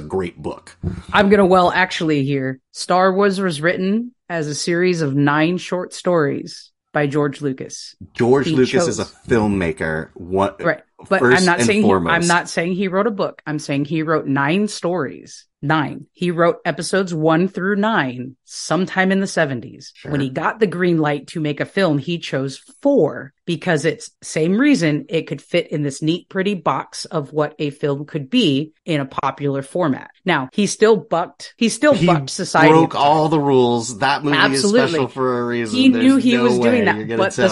great book. I'm gonna actually here. Star Wars was written as a series of 9 short stories by George Lucas. George Lucas is a filmmaker. Right. But I'm not saying he wrote a book. I'm saying he wrote 9 stories. 9. He wrote episodes 1 through 9 sometime in the 70s. Sure. When he got the green light to make a film, he chose 4 because it's same reason it could fit in this neat, pretty box of what a film could be in a popular format. Now, he bucked society. He broke all the rules. That movie is special for a reason. He knew he was doing that. But the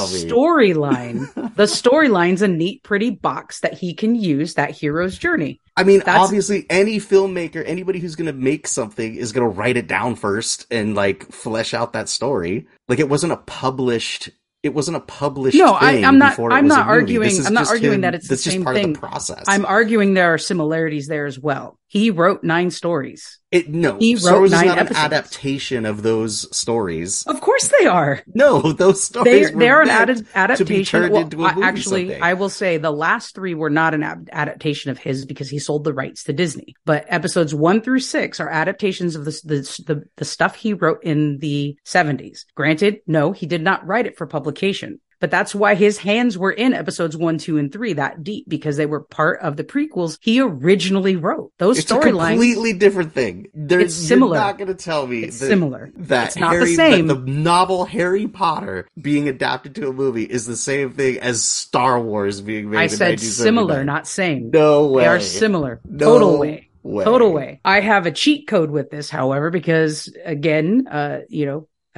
storyline's a neat, pretty box that he can use, that hero's journey. I mean, obviously, any filmmaker, anybody who's going to make something is going to write it down first and, like, flesh out that story. Like, it wasn't a published thing. I'm not arguing that it's the same thing. Of the process. I'm arguing there are similarities there as well. He wrote 9 stories. He Star Wars is not an adaptation of those stories. Of course they are. No, those stories they're an adaptation. To be turned into a movie actually, someday. I will say the last 3 were not an adaptation of his because he sold the rights to Disney. But episodes 1 through 6 are adaptations of the stuff he wrote in the 70s. Granted, no, he did not write it for publication. But that's why his hands were in episodes 1, 2, and 3 that deep, because they were part of the prequels he originally wrote. Those storylines. It's a completely different thing. It's similar. You're not going to tell me similar. That it's not the same. The novel Harry Potter being adapted to a movie is the same thing as Star Wars being made. I said similar, not same. No way. They are similar. No Total way. Total way. I have a cheat code with this, however, because again,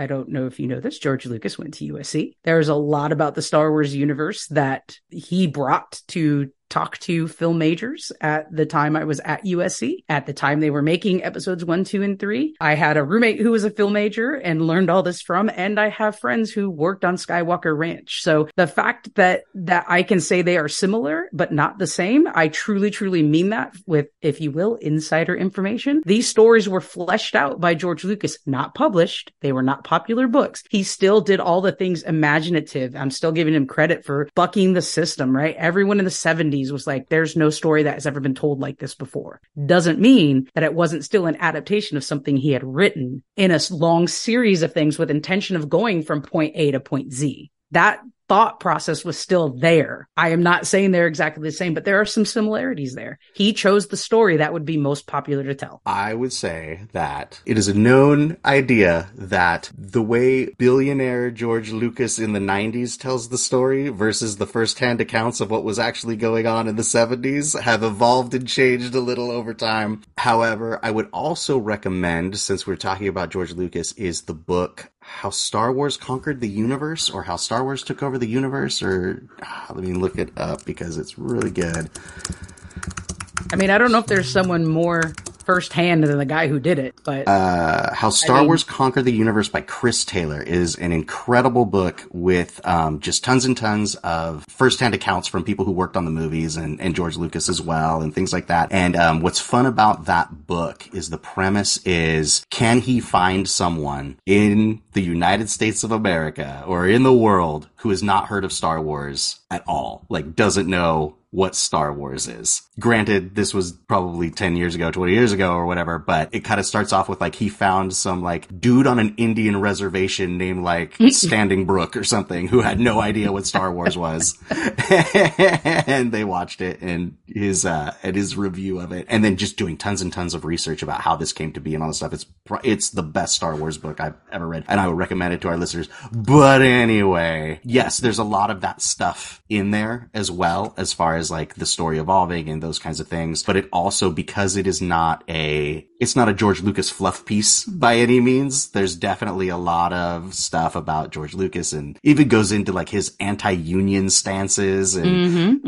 I don't know if you know this, George Lucas went to USC. There's a lot about the Star Wars universe that he brought to talk to film majors at the time I was at USC. At the time they were making episodes 1, 2, and 3. I had a roommate who was a film major and learned all this from, and I have friends who worked on Skywalker Ranch. So the fact that I can say they are similar, but not the same, I truly, truly mean that with, if you will, insider information. These stories were fleshed out by George Lucas, not published. They were not popular books. He still did all the things imaginative. I'm still giving him credit for bucking the system, right? Everyone in the 70s was like, there's no story that has ever been told like this before. Doesn't mean that it wasn't still an adaptation of something he had written in a long series of things with intention of going from point A to point Z. That thought process was still there. I am not saying they're exactly the same, but there are some similarities there. He chose the story that would be most popular to tell. I would say that it is a known idea that the way billionaire George Lucas in the 90s tells the story versus the first-hand accounts of what was actually going on in the 70s have evolved and changed a little over time. However, I would also recommend, since we're talking about George Lucas, is the book How Star Wars Conquered the Universe, or How Star Wars Took Over the Universe, or let me look it up because it's really good. I mean, I don't know if there's someone more firsthand than the guy who did it, but How Star Wars Conquered the Universe by Chris Taylor is an incredible book with just tons and tons of firsthand accounts from people who worked on the movies and George Lucas as well and things like that. And what's fun about that book is the premise is, can he find someone in the United States of America or in the world who has not heard of Star Wars at all, like doesn't know what Star Wars is. Granted, this was probably 10 years ago, 20 years ago or whatever, but it kind of starts off with like he found some like dude on an Indian reservation named like Standing Brook or something who had no idea what Star Wars was. And they watched it and his review of it, and then just doing tons and tons of research about how this came to be and all this stuff. It's the best Star Wars book I've ever read, and I would recommend it to our listeners. But anyway, yes, there's a lot of that stuff in there as well, as far as like the story evolving and those kinds of things. But it also, because it's not a George Lucas fluff piece by any means. There's definitely a lot of stuff about George Lucas, and even goes into like his anti-union stances and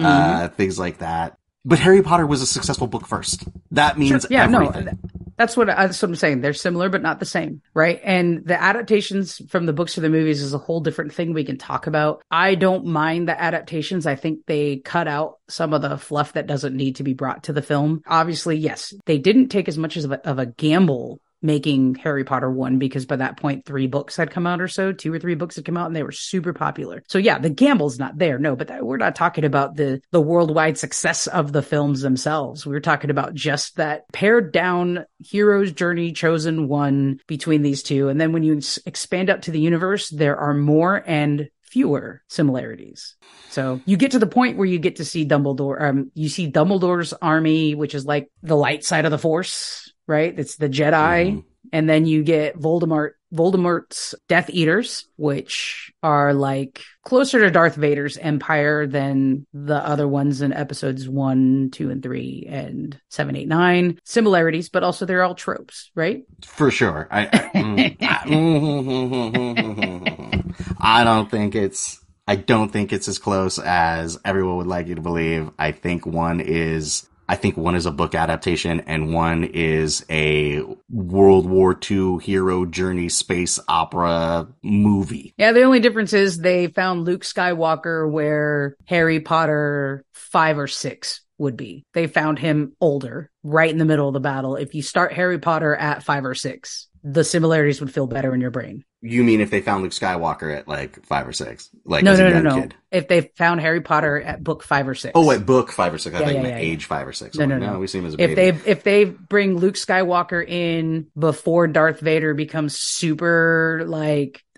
things like that. But Harry Potter was a successful book first. That means everything. That's what I'm saying. They're similar, but not the same, right? And the adaptations from the books to the movies is a whole different thing we can talk about. I don't mind the adaptations. I think they cut out some of the fluff that doesn't need to be brought to the film. Obviously, yes, they didn't take as much of a gamble making Harry Potter 1, because by that point 3 books had come out or so, 2 or 3 books had come out, and they were super popular. So yeah, the gamble's not there. No, but we're not talking about the worldwide success of the films themselves. We're talking about just that pared down hero's journey chosen one between these two. And then when you expand out to the universe, there are more and fewer similarities. So you get to the point where you get to see Dumbledore. You see Dumbledore's army, which is like the light side of the Force, right? It's the Jedi. Mm-hmm. And then you get Voldemort's Death Eaters, which are like closer to Darth Vader's empire than the other ones in episodes 1, 2, and 3, and 7, 8, 9. Similarities, but also they're all tropes, right? For sure. I don't think it's as close as everyone would like you to believe. I think one is a book adaptation and one is a World War II hero journey space opera movie. Yeah, the only difference is they found Luke Skywalker where Harry Potter 5 or 6 would be. They found him older, right in the middle of the battle. If you start Harry Potter at 5 or 6, the similarities would feel better in your brain. You mean if they found Luke Skywalker at like 5 or 6? Like no. Kid? If they found Harry Potter at book 5 or 6. Oh, at book 5 or 6. I thought you meant age 5 or 6. No. We see him as a baby. If they bring Luke Skywalker in before Darth Vader becomes super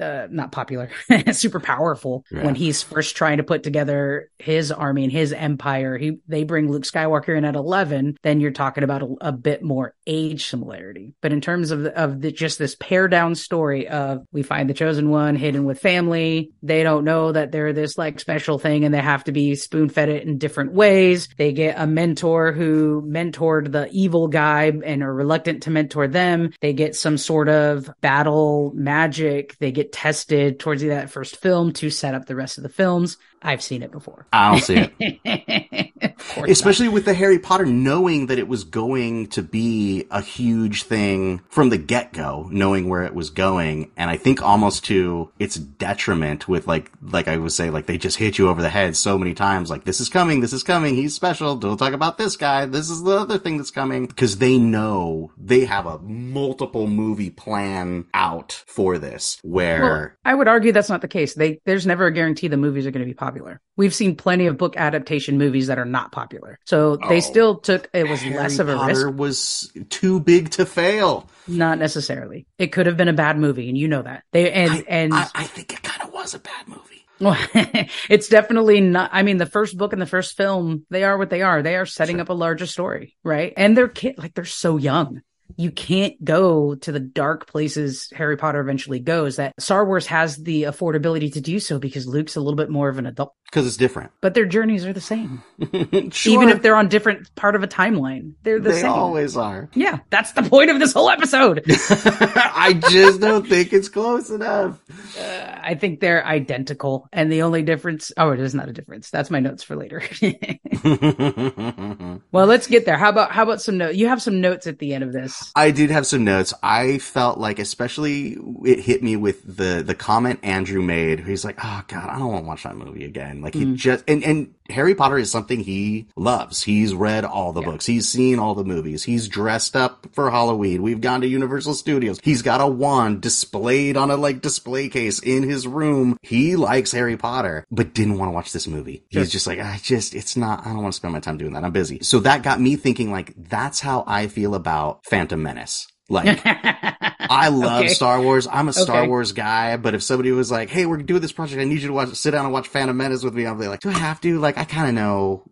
not popular, super powerful, when he's first trying to put together his army and his empire, they bring Luke Skywalker in at 11, then you're talking about a bit more age similarity. But in terms of just this pare down story of we find the chosen one hidden with family, they don't know that they're this like special thing and they have to be spoon fed it in different ways. They get a mentor who mentored the evil guy and are reluctant to mentor them. They get some sort of battle magic. They get tested towards that first film to set up the rest of the films. I've seen it before. I don't see it. Especially with the Harry Potter, knowing that it was going to be a huge thing from the get-go, knowing where it was going. And I think almost to its detriment with like I would say, like they just hit you over the head so many times. Like, this is coming, he's special. Don't talk about this guy. This is the other thing that's coming. Because they know they have a multiple movie plan out for this where... Well, I would argue that's not the case. There's never a guarantee the movies are going to be popular. We've seen plenty of book adaptation movies that are not popular. So they still took, it was Harry less of a Potter risk. Was too big to fail. Not necessarily. It could have been a bad movie, and you know that. I think it kind of was a bad movie. Well, it's definitely not. I mean, the first book and the first film, they are what they are. They are setting up a larger story, right? And they're they're so young. You can't go to the dark places Harry Potter eventually goes. That Star Wars has the affordability to do so because Luke's a little bit more of an adult. Because it's different. But their journeys are the same. Sure. Even if they're on different part of a timeline, they're the same. They always are. Yeah, that's the point of this whole episode. I just don't think it's close enough. I think they're identical. And the only difference... Oh, it is not a difference. That's my notes for later. Well, let's get there. How about some notes? You have some notes at the end of this. I did have some notes. I felt like, especially, it hit me with the comment Andrew made. He's like, oh God, I don't want to watch that movie again. Like he just, and Harry Potter is something he loves. He's read all the books. He's seen all the movies. He's dressed up for Halloween. We've gone to Universal Studios. He's got a wand displayed on a display case in his room. He likes Harry Potter, but didn't want to watch this movie. Sure. He's just like, I don't want to spend my time doing that. I'm busy. So that got me thinking, like, that's how I feel about Phantom Menace. Like, I love Star Wars. I'm a Star Wars guy, but if somebody was like, hey, we're doing this project, I need you to sit down and watch Phantom Menace with me, I'll be like, do I have to? Like, I kind of know.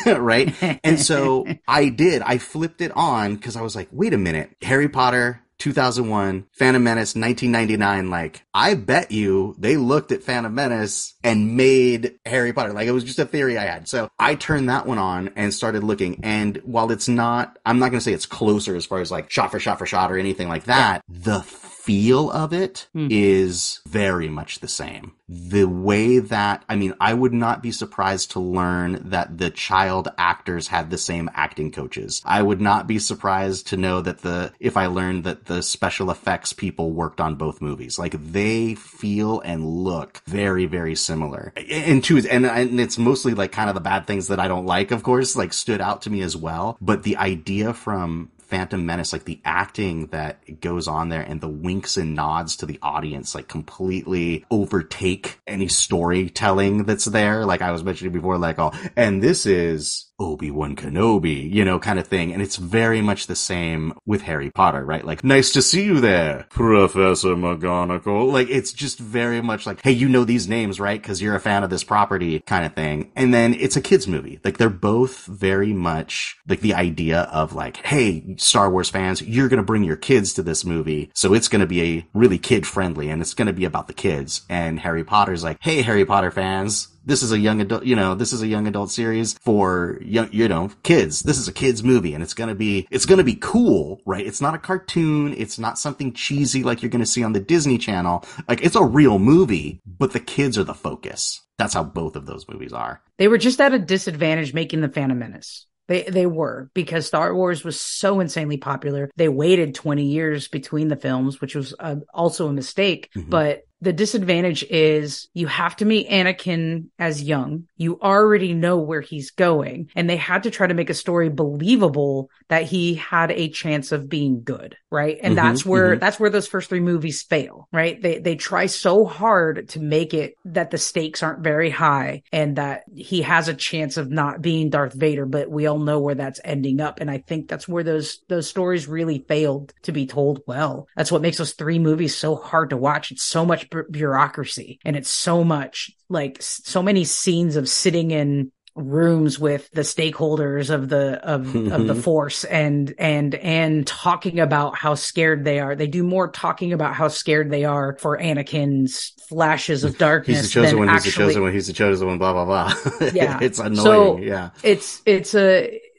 Right? And so I did. I flipped it on because I was like, wait a minute. Harry Potter, 2001, Phantom Menace, 1999. Like, I bet you they looked at Phantom Menace and made Harry Potter. Like, it was just a theory I had. So I turned that one on and started looking. And while it's not, I'm not going to say it's closer as far as like shot for shot or anything like that, the feel of it is very much the same. The way that, I mean, I would not be surprised to learn that the child actors had the same acting coaches. I would not be surprised to know that if I learned that the special effects people worked on both movies. Like, they feel and look very, very similar. And it's mostly like kind of the bad things that I don't like, of course, like stood out to me as well. But the idea from Phantom Menace, like the acting that goes on there and the winks and nods to the audience, like completely overtake any storytelling that's there. Like I was mentioning before, like, oh, and this is Obi-Wan Kenobi, you know, kind of thing. And it's very much the same with Harry Potter, right? Like, nice to see you there, Professor McGonagall. Like, it's just very much like, hey, you know these names, right? Because you're a fan of this property kind of thing. And then it's a kid's movie. Like, they're both very much like the idea of like, hey, Star Wars fans, you're going to bring your kids to this movie. So it's going to be a really kid friendly and it's going to be about the kids. And Harry Potter's like, hey, Harry Potter fans, this is a young adult, you know, this is a young adult series for young, you know, kids. This is a kid's movie and it's going to be cool, right? It's not a cartoon. It's not something cheesy like you're going to see on the Disney Channel. Like, it's a real movie, but the kids are the focus. That's how both of those movies are. They were just at a disadvantage making the Phantom Menace. They were, because Star Wars was so insanely popular. They waited 20 years between the films, which was also a mistake. Mm-hmm. But the disadvantage is you have to meet Anakin as young. You already know where he's going. And they had to try to make a story believable that he had a chance of being good, right? And that's where those first three movies fail, right? They try so hard to make it that the stakes aren't very high and that he has a chance of not being Darth Vader, but we all know where that's ending up. And I think that's where those stories really failed to be told well. That's what makes those three movies so hard to watch. It's so much bureaucracy, and it's so much like so many scenes of sitting in rooms with the stakeholders of the Force and talking about how scared they are. They do more talking about how scared they are for Anakin's flashes of darkness. He's the chosen one. He's the chosen one. He's the chosen one. Blah blah blah. Yeah, it's annoying. So yeah,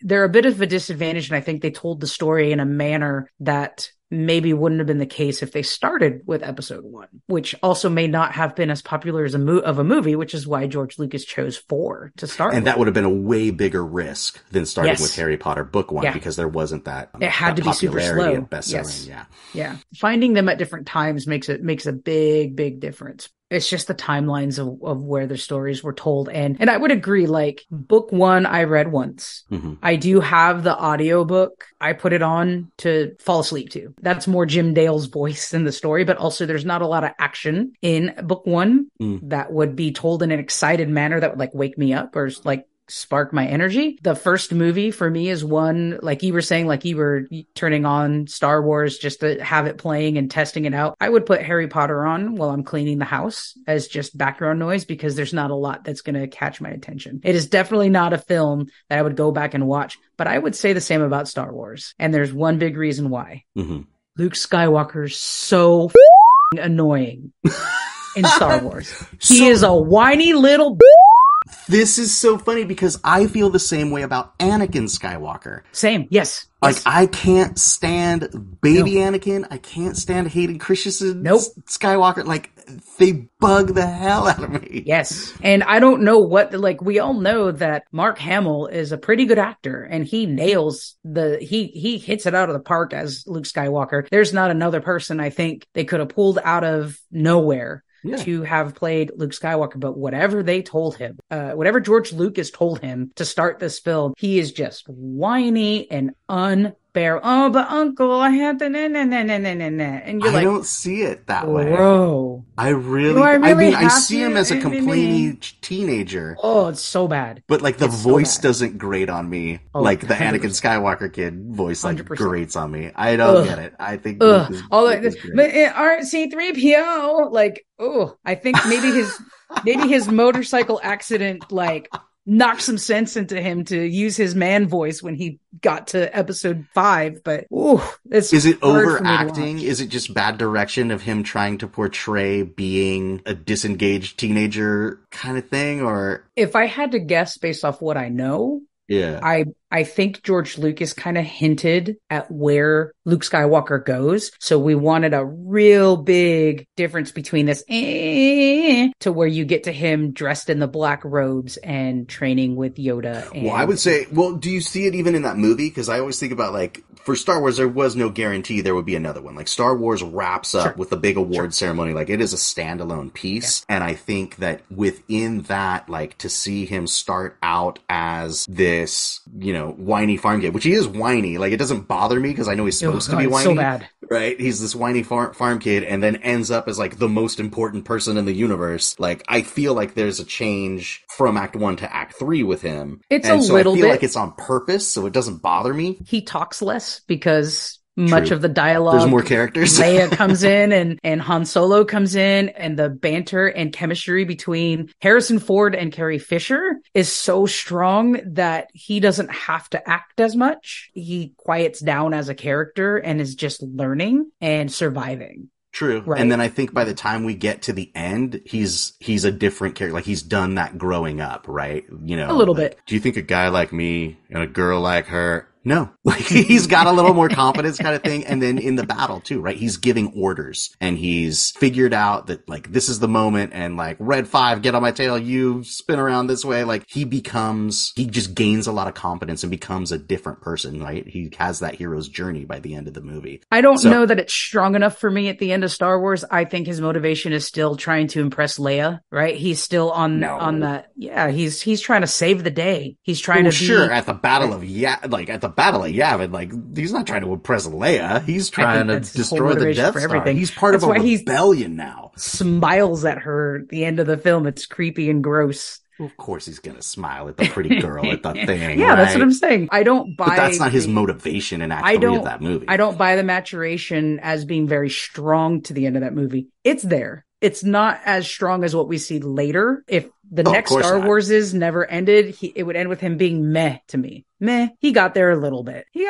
they're a bit of a disadvantage, and I think they told the story in a manner that maybe wouldn't have been the case if they started with episode 1, which also may not have been as popular as a movie, which is why George Lucas chose 4 to start and with. that would have been a way bigger risk than starting with Harry Potter book 1, because there wasn't that it had to be super slow. Best-selling. Yeah. Finding them at different times makes a big difference. It's just the timelines of where the stories were told. And I would agree, like, book 1, I read once. Mm-hmm. I do have the audiobook. I put it on to fall asleep to. That's more Jim Dale's voice than the story, but also there's not a lot of action in book 1 that would be told in an excited manner that would like wake me up or like spark my energy. The first movie for me is one, like you were saying, like you were turning on Star Wars just to have it playing and testing it out. I would put Harry Potter on while I'm cleaning the house as just background noise because there's not a lot that's going to catch my attention. It is definitely not a film that I would go back and watch, but I would say the same about Star Wars. And there's one big reason why. Mm-hmm. Luke Skywalker's so annoying in Star Wars. He is a whiny little This is so funny because I feel the same way about Anakin Skywalker. Same, yes. Like, I can't stand baby Anakin. I can't stand Hayden Christensen Skywalker. Like, they bug the hell out of me. Yes. And I don't know what, like, we all know that Mark Hamill is a pretty good actor and he nails he hits it out of the park as Luke Skywalker. There's not another person I think they could have pulled out of nowhere to have played Luke Skywalker, but whatever they told him, whatever George Lucas told him to start this film, he is just whiny and unbearable. Oh, but Uncle, I have to and you're like, I don't see it that way. Bro. I mean, I see him as a complaining teenager. Oh, it's so bad. But like the voice doesn't grate on me. Like the 100%. Anakin Skywalker kid voice like 100%. Grates on me. I don't get it. I think but C-3PO, like, I think maybe his motorcycle accident like knocked some sense into him to use his man voice when he got to episode 5. But is it overacting? Is it just bad direction of him trying to portray being a disengaged teenager kind of thing? Or if I had to guess based off what I know, Yeah. I think George Lucas kind of hinted at where Luke Skywalker goes. So we wanted a real big difference between this to where you get to him dressed in the black robes and training with Yoda. Well, I would say, do you see it even in that movie? Because I always think about, like, for Star Wars, there was no guarantee there would be another one. Like, Star Wars wraps up with a big award ceremony. Like, it is a standalone piece. Yeah. And I think that within that, like, to see him start out as this, whiny farm kid, which he is whiny. Like, it doesn't bother me because I know he's supposed to be whiny. So bad. Right? He's this whiny farm kid and then ends up as, like, the most important person in the universe. Like, I feel like there's a change from Act 1 to Act 3 with him. It's a little bit. I feel like it's on purpose, so it doesn't bother me. He talks less because much of the dialogue. There's more characters. Leia comes in and Han Solo comes in, and the banter and chemistry between Harrison Ford and Carrie Fisher is so strong that he doesn't have to act as much. He quiets down as a character and is just learning and surviving. True. Right. And then I think by the time we get to the end, he's a different character. Like, he's done that growing up, right? A little bit. Do you think a guy like me and a girl like her? No, like, he's got a little more confidence kind of thing. And then in the battle too, right? He's giving orders and he's figured out that, like, this is the moment, and, like, Red 5, get on my tail, you spin around this way. Like, he just gains a lot of confidence and becomes a different person, right? He has that hero's journey by the end of the movie. I don't know that it's strong enough for me at the end of Star Wars. I think his motivation is still trying to impress Leia, right? He's still on that. Yeah, he's trying to save the day. He's trying to be. Sure, at the Battle of Yavin, like, he's not trying to impress Leia. He's trying to destroy the Death Star. He's part of a rebellion now. Smiles at her at the end of the film. It's creepy and gross. Well, of course he's going to smile at the pretty girl at the thing. Yeah, right? That's what I'm saying. I don't buy. But that's not his motivation in Act 3 of that movie. I don't buy the maturation as being very strong to the end of that movie. It's there. It's not as strong as what we see later. If the next Star Wars never ended, it would end with him being meh to me. Meh. He got there a little bit. He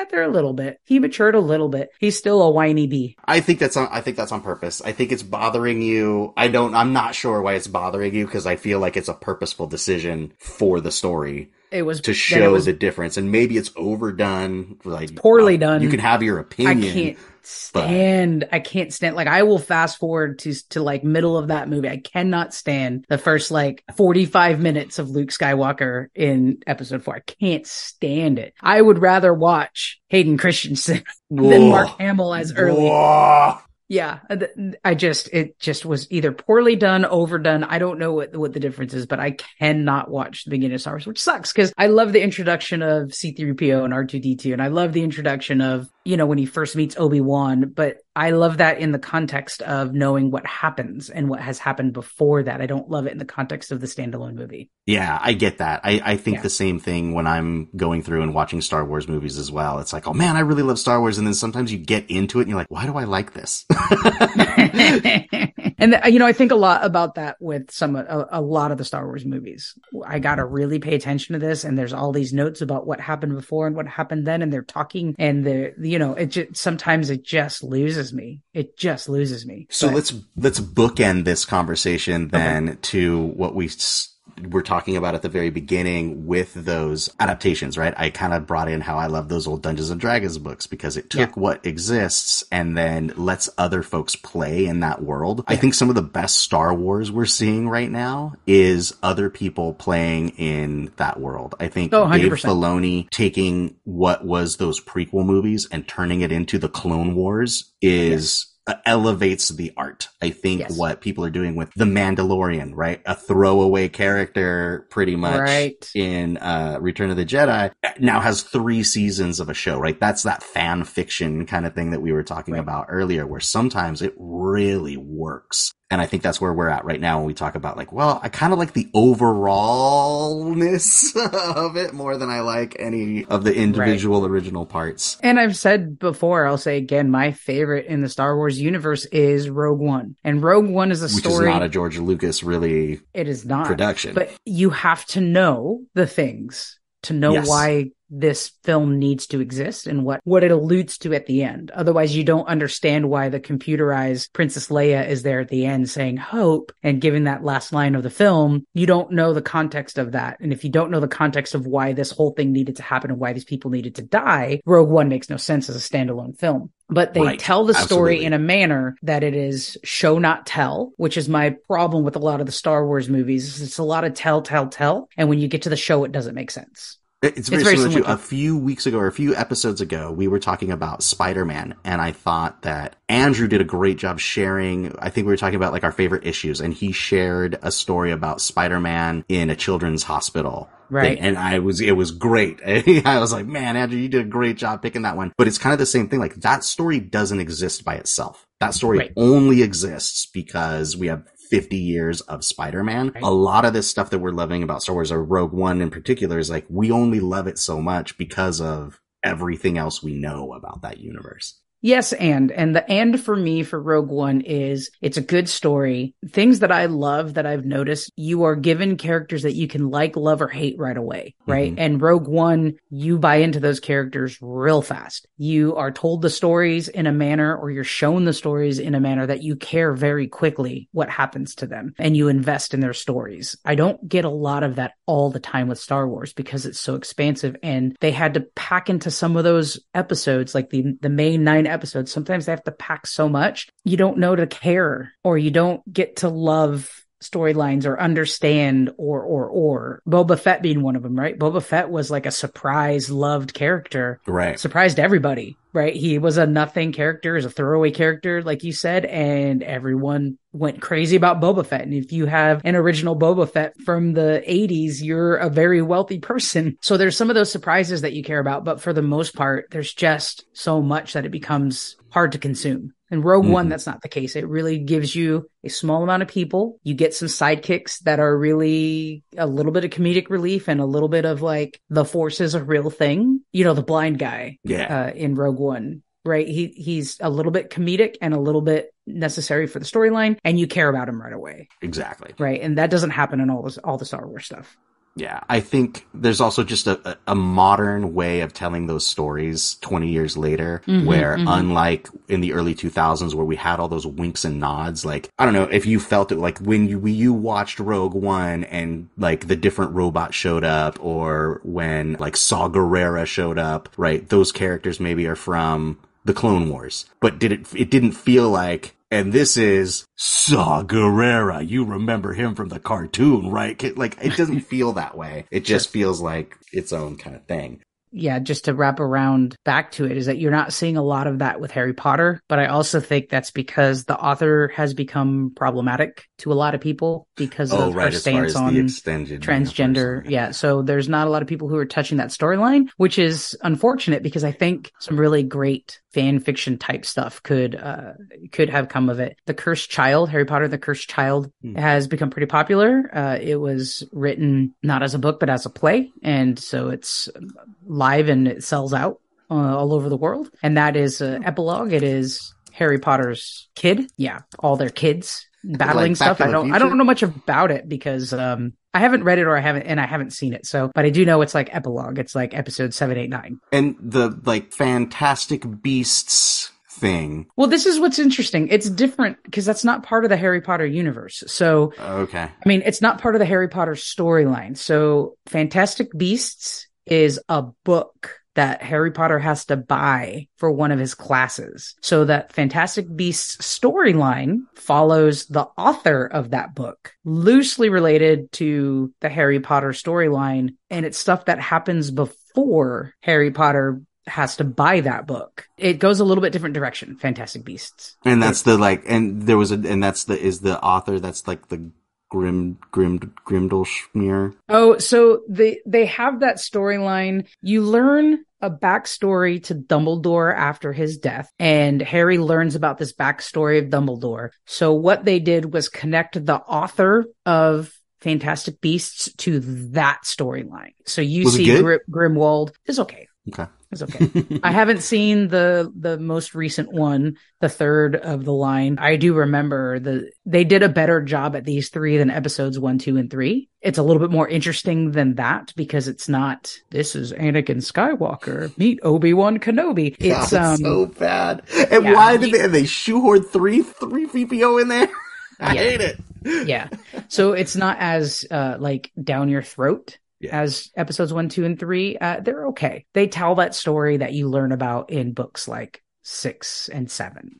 matured a little bit. He's still a whiny bee. I think that's on purpose. I think it's bothering you. I'm not sure why it's bothering you, because I feel like it's a purposeful decision for the story. It was to show the difference, and maybe it's overdone, like poorly done. You can have your opinion. I can't stand, like, I will fast forward to like middle of that movie. I cannot stand the first, like, 45 minutes of Luke Skywalker in episode 4. I can't stand it. I would rather watch Hayden Christensen than Mark Hamill as early. Yeah, it just was either poorly done, overdone. I don't know what the difference is, but I cannot watch the beginning of Star Wars, which sucks because I love the introduction of C-3PO and R2-D2, and I love the introduction of, when he first meets Obi-Wan, but I love that in the context of knowing what happens and what has happened before that. I don't love it in the context of the standalone movie. Yeah, I get that. I think the same thing when I'm going through and watching Star Wars movies as well. It's like, oh man, I really love Star Wars. And then sometimes you get into it and you're like, why do I like this? And I think a lot about that with a lot of the Star Wars movies. I got to really pay attention to this, and there's all these notes about what happened before and what happened then, and they're talking, and sometimes it just loses me. So let's bookend this conversation then to what we're talking about at the very beginning with those adaptations, right? I kind of brought in how I love those old Dungeons and Dragons books because it took what exists and then lets other folks play in that world. Yeah. I think some of the best Star Wars we're seeing right now is other people playing in that world. I think Dave Filoni taking what was those prequel movies and turning it into the Clone Wars elevates the art. I think what people are doing with The Mandalorian, right? A throwaway character pretty much in Return of the Jedi now has 3 seasons of a show, right? That's that fan fiction kind of thing that we were talking about earlier, where sometimes it really works. And I think that's where we're at right now when we talk about, like, well, I kind of like the overallness of it more than I like any of the individual original parts. And I've said before, I'll say again, my favorite in the Star Wars universe is Rogue One. And Rogue One is a story. Which is not a George Lucas really it is not production. But you have to know the things to know Yes. why this film needs to exist and what it alludes to at the end. Otherwise, you don't understand why the computerized Princess Leia is there at the end saying hope and giving that last line of the film. You don't know the context of that. And if you don't know the context of why this whole thing needed to happen and why these people needed to die, Rogue One makes no sense as a standalone film. But they tell the story Absolutely. in a manner that it is show, not tell, which is my problem with a lot of the Star Wars movies. It's a lot of tell. And when you get to the show, it doesn't make sense. It's very similar to a few weeks ago or a few episodes ago, we were talking about Spider-Man, and I thought that Andrew did a great job sharing. I think we were talking about like our favorite issues, and he shared a story about Spider-Man in a children's hospital. Right. And it was great. I was like, man, Andrew, you did a great job picking that one. But it's kind of the same thing. Like that story doesn't exist by itself. That story only exists because we have 50 years of Spider-Man. Right. A lot of this stuff that we're loving about Star Wars, or Rogue One in particular, is like, we only love it so much because of everything else we know about that universe. Yes, and the and for me for Rogue One is it's a good story. Things that I love that I've noticed, you are given characters that you can like, love, or hate right away, right? Mm-hmm. And Rogue One, you buy into those characters real fast. You are told the stories in a manner, or you're shown the stories in a manner that you care very quickly what happens to them, and you invest in their stories. I don't get a lot of that all the time with Star Wars because it's so expansive, and they had to pack into some of those episodes, like the main 9 episodes. Sometimes they have to pack so much you don't know to care, or you don't get to love storylines or understand or Boba Fett being one of them, right? Boba Fett was like a surprise loved character, right? Surprised everybody, right? He was a nothing character, as a throwaway character, like you said, and everyone went crazy about Boba Fett. And if you have an original Boba Fett from the 80s, you're a very wealthy person. So there's some of those surprises that you care about, but for the most part, there's just so much that it becomes hard to consume. And Rogue One, that's not the case. It really gives you a small amount of people. You get some sidekicks that are really a little bit of comedic relief and a little bit of like the Force is a real thing. You know, the blind guy in Rogue One, right? He's a little bit comedic and a little bit necessary for the storyline, and you care about him right away. Exactly. Right. And that doesn't happen in all the Star Wars stuff. Yeah, I think there's also just a modern way of telling those stories 20 years later, where unlike in the early 2000s where we had all those winks and nods, like, I don't know if you felt it, like when you watched Rogue One and like the different robots showed up, or when like Saw Gerrera showed up, right? Those characters maybe are from the Clone Wars, but it didn't feel like, and this is Saw Gerrera. You remember him from the cartoon, right? Like, it doesn't feel that way. It just feels like its own kind of thing. Yeah, just to wrap around back to it, is that you're not seeing a lot of that with Harry Potter, but I also think that's because the author has become problematic to a lot of people because of her stance on transgender. Yeah, so there's not a lot of people who are touching that storyline, which is unfortunate because I think some really great fan fiction type stuff could have come of it. The Cursed Child, Harry Potter, The Cursed Child has become pretty popular. It was written not as a book, but as a play. And so it's live and it sells out all over the world. And that is Epilogue. It is Harry Potter's kid. Yeah. All their kids battling stuff. I don't know much about it because, I haven't read it I haven't seen it. So, but I do know it's like Epilogue. It's like episode 7, 8, 9. And the like Fantastic Beasts thing. Well, this is what's interesting. It's different because that's not part of the Harry Potter universe. So, okay. I mean, it's not part of the Harry Potter storyline. So Fantastic Beasts is a book that Harry Potter has to buy for one of his classes. So that Fantastic Beasts storyline follows the author of that book, loosely related to the Harry Potter storyline. And it's stuff that happens before Harry Potter has to buy that book. It goes a little bit different direction, Fantastic Beasts. And that's the like, and there was is the author that's like the Grimdelschmier. Oh, so they have that storyline. You learn a backstory to Dumbledore after his death, and Harry learns about this backstory of Dumbledore. So what they did was connect the author of Fantastic Beasts to that storyline. So you see Grimwald is okay. Okay. It's okay. I haven't seen the most recent one, the third of the line. I do remember they did a better job at these three than episodes 1, 2, and 3. It's a little bit more interesting than that because it's not, this is Anakin Skywalker, meet Obi-Wan Kenobi. It's so bad. And why did they shoehorn three 3PO in there? I hate it. Yeah. So it's not as like down your throat. As episodes 1, 2, and 3, they're okay. They tell that story that you learn about in books like 6 and 7.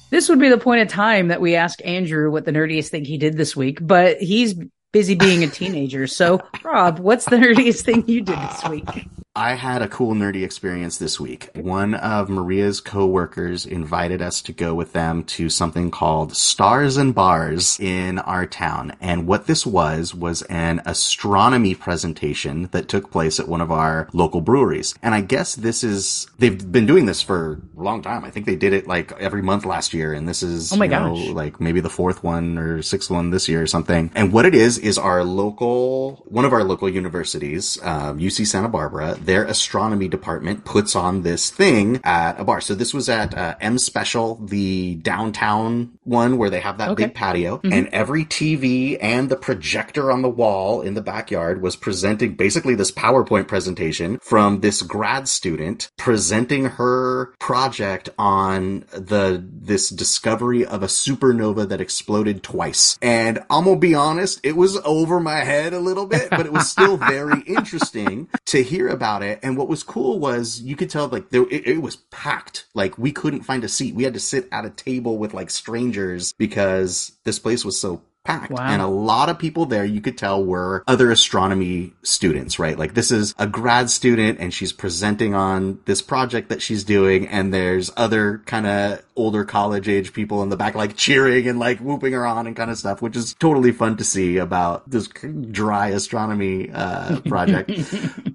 This would be the point of time that we ask Andrew what the nerdiest thing he did this week, but he's busy being a teenager. So, Rob, what's the nerdiest thing you did this week? I had a cool nerdy experience this week. One of Maria's coworkers invited us to go with them to something called Stars and Bars in our town. And what this was an astronomy presentation that took place at one of our local breweries. And I guess they've been doing this for a long time. I think they did it like every month last year. And this is, like maybe the 4th one or 6th one this year or something. And what it is one of our local universities, UC Santa Barbara, their astronomy department puts on this thing at a bar. So this was at M Special, the downtown one where they have that big patio. Mm-hmm. And every TV and the projector on the wall in the backyard was presenting basically this PowerPoint presentation from this grad student presenting her project on this discovery of a supernova that exploded twice. And I'm gonna be honest, it was over my head a little bit, but it was still very interesting to hear about it. And what was cool was you could tell like it was packed. Like we couldn't find a seat. We had to sit at a table with like strangers because this place was so packed. Wow. And a lot of people there, you could tell, were other astronomy students, right? Like this is a grad student and she's presenting on this project that she's doing, and there's other kind of older college age people in the back like cheering and like whooping her on and kind of stuff, which is totally fun to see about this dry astronomy project.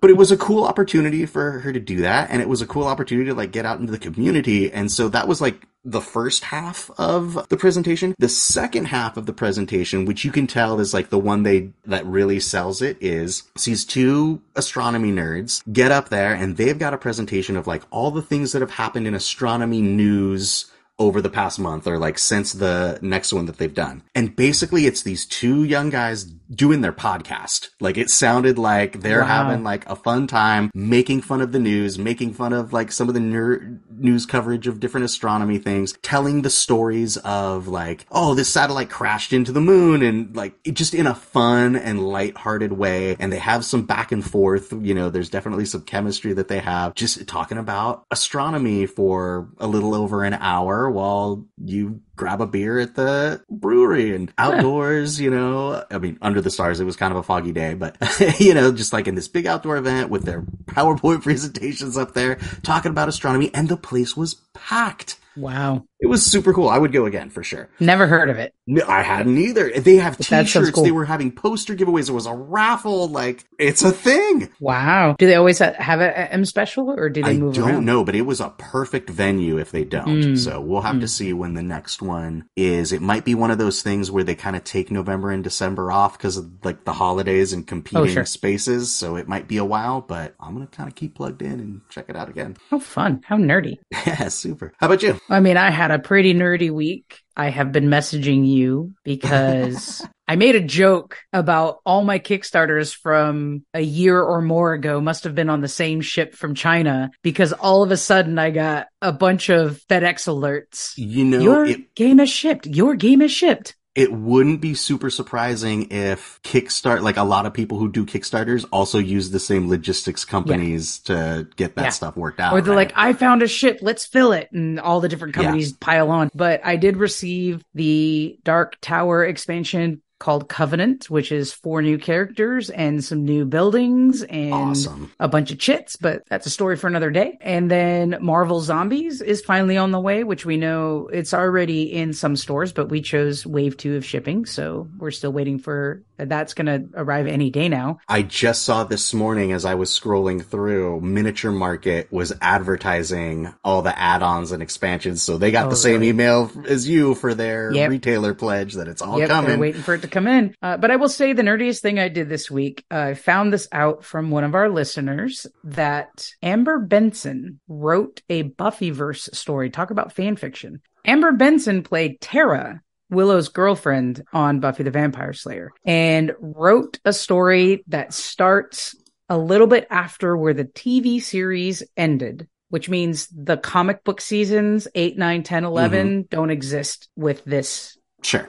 But it was a cool opportunity for her to do that, and it was a cool opportunity to like get out into the community. And so that was like the first half of the presentation. The second half of the presentation, which you can tell is like the one that really sells it, is these two astronomy nerds get up there and they've got a presentation of like all the things that have happened in astronomy news over the past month, or like since the next one that they've done. And basically it's these two young guys doing their podcast. Like it sounded like they're having like a fun time making fun of the news, making fun of like some of the news coverage of different astronomy things, telling the stories of like, oh, this satellite crashed into the moon, and like it just in a fun and lighthearted way. And they have some back and forth, there's definitely some chemistry that they have, just talking about astronomy for a little over an hour while you grab a beer at the brewery and outdoors, under the stars. It was kind of a foggy day, but just like in this big outdoor event with their PowerPoint presentations up there talking about astronomy, and the place was packed. Wow. It was super cool. I would go again for sure. Never heard of it. No, I hadn't either. They have t-shirts. Cool. They were having poster giveaways. There was a raffle. Like, it's a thing. Wow. Do they always have a M Special, or do they move around? I don't know, but it was a perfect venue if they don't. So we'll have to see when the next one is. It might be one of those things where they kind of take November and December off because of like the holidays and competing spaces. So it might be a while, but I'm going to kind of keep plugged in and check it out again. How fun. How nerdy. Yeah, super. How about you? I mean, I had a pretty nerdy week. I have been messaging you because I made a joke about all my Kickstarters from a year or more ago must have been on the same ship from China, because all of a sudden I got a bunch of FedEx alerts. Your game is shipped. Your game is shipped. It wouldn't be super surprising if like a lot of people who do Kickstarters also use the same logistics companies to get that stuff worked out. Or they're like, I found a ship, let's fill it. And all the different companies pile on. But I did receive the Dark Tower expansion called Covenant, which is 4 new characters and some new buildings and a bunch of chits, but that's a story for another day. And then Marvel Zombies is finally on the way, which we know it's already in some stores, but we chose wave 2 of shipping. So we're still waiting for that's going to arrive any day now. I just saw this morning as I was scrolling through, Miniature Market was advertising all the add-ons and expansions. So they got the same email as you for their retailer pledge that it's all coming. They're waiting for it to come in. But I will say the nerdiest thing I did this week, I found this out from one of our listeners that Amber Benson wrote a Buffyverse story. Talk about fan fiction. Amber Benson played Tara, Willow's girlfriend on Buffy the Vampire Slayer, and wrote a story that starts a little bit after where the TV series ended, which means the comic book seasons 8, 9, 10, 11 don't exist with this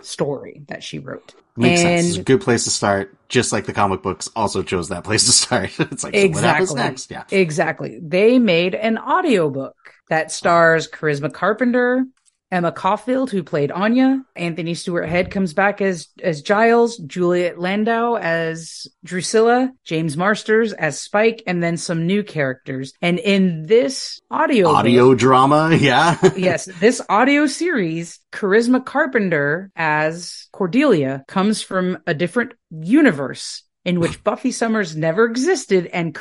story that she wrote. Makes sense. It's a good place to start, just like the comic books also chose that place to start. It's like, so what happens next? Yeah. Exactly. They made an audiobook that stars Charisma Carpenter, Emma Caulfield, who played Anya, Anthony Stewart Head comes back as Giles, Juliet Landau as Drusilla, James Marsters as Spike, and then some new characters. And in this audio drama, yes, this audio series, Charisma Carpenter as Cordelia comes from a different universe in which Buffy Summers never existed, and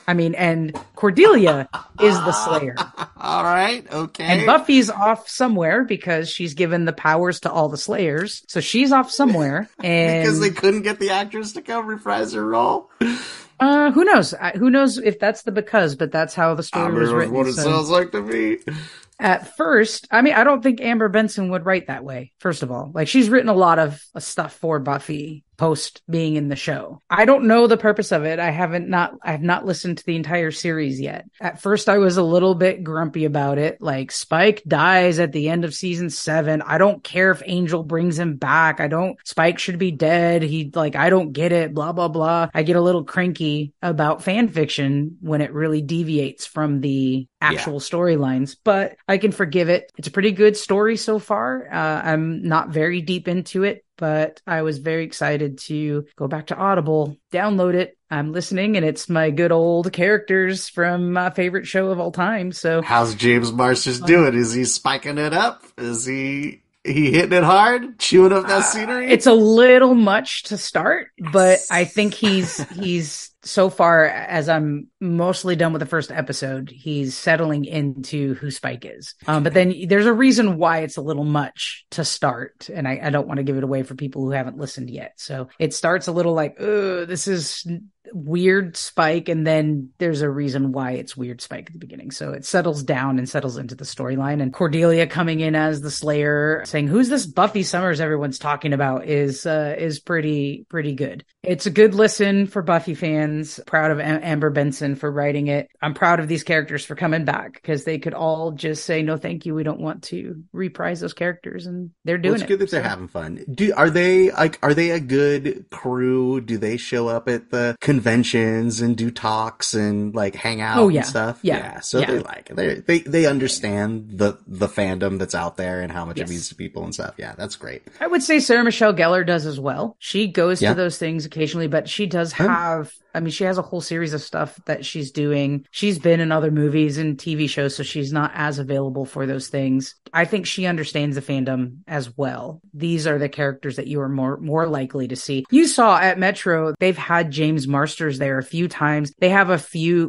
and Cordelia is the Slayer. All right, okay. And Buffy's off somewhere because she's given the powers to all the Slayers. So she's off somewhere. And because they couldn't get the actress to come reprise her role? Who knows? Who knows if that's but that's how the story was written. What it sounds like to me. At first, I don't think Amber Benson would write that way, first of all. Like, she's written a lot of stuff for Buffy post being in the show. I don't know the purpose of it. I have not listened to the entire series yet. At first, I was a little bit grumpy about it. Like, Spike dies at the end of season 7. I don't care if Angel brings him back. Spike should be dead. I don't get it, blah, blah, blah. I get a little cranky about fan fiction when it really deviates from the actual storylines, but I can forgive it. It's a pretty good story so far. I'm not very deep into it, but I was very excited to go back to Audible, download it. I'm listening, and it's my good old characters from my favorite show of all time. So, how's James Marsters doing? Is he spiking it up? Is he hitting it hard, chewing up that scenery? It's a little much to start, but I think he's so far, as I'm mostly done with the first episode, he's settling into who Spike is. But then there's a reason why it's a little much to start, and I don't want to give it away for people who haven't listened yet. So it starts a little like, this is weird Spike, and then there's a reason why it's weird Spike at the beginning. So it settles down and settles into the storyline, and Cordelia coming in as the Slayer, saying, "Who's this Buffy Summers everyone's talking about?" is pretty good. It's a good listen for Buffy fans. Proud of Amber Benson for writing it. I'm proud of these characters for coming back, because they could all just say, no, thank you, we don't want to reprise those characters, and they're doing it. It's good that they're having fun. Are they a good crew? Do they show up at the conventions and do talks and hang out and stuff? Yeah. So they like it. They understand the fandom that's out there and how much it means to people and stuff. Yeah, that's great. I would say Sarah Michelle Gellar does as well. She goes to those things occasionally, but she does have she has a whole series of stuff that she's doing. She's been in other movies and TV shows, so she's not as available for those things. I think she understands the fandom as well. These are the characters that you are more likely to see. You saw at Metro, they've had James Marsters there a few times. They have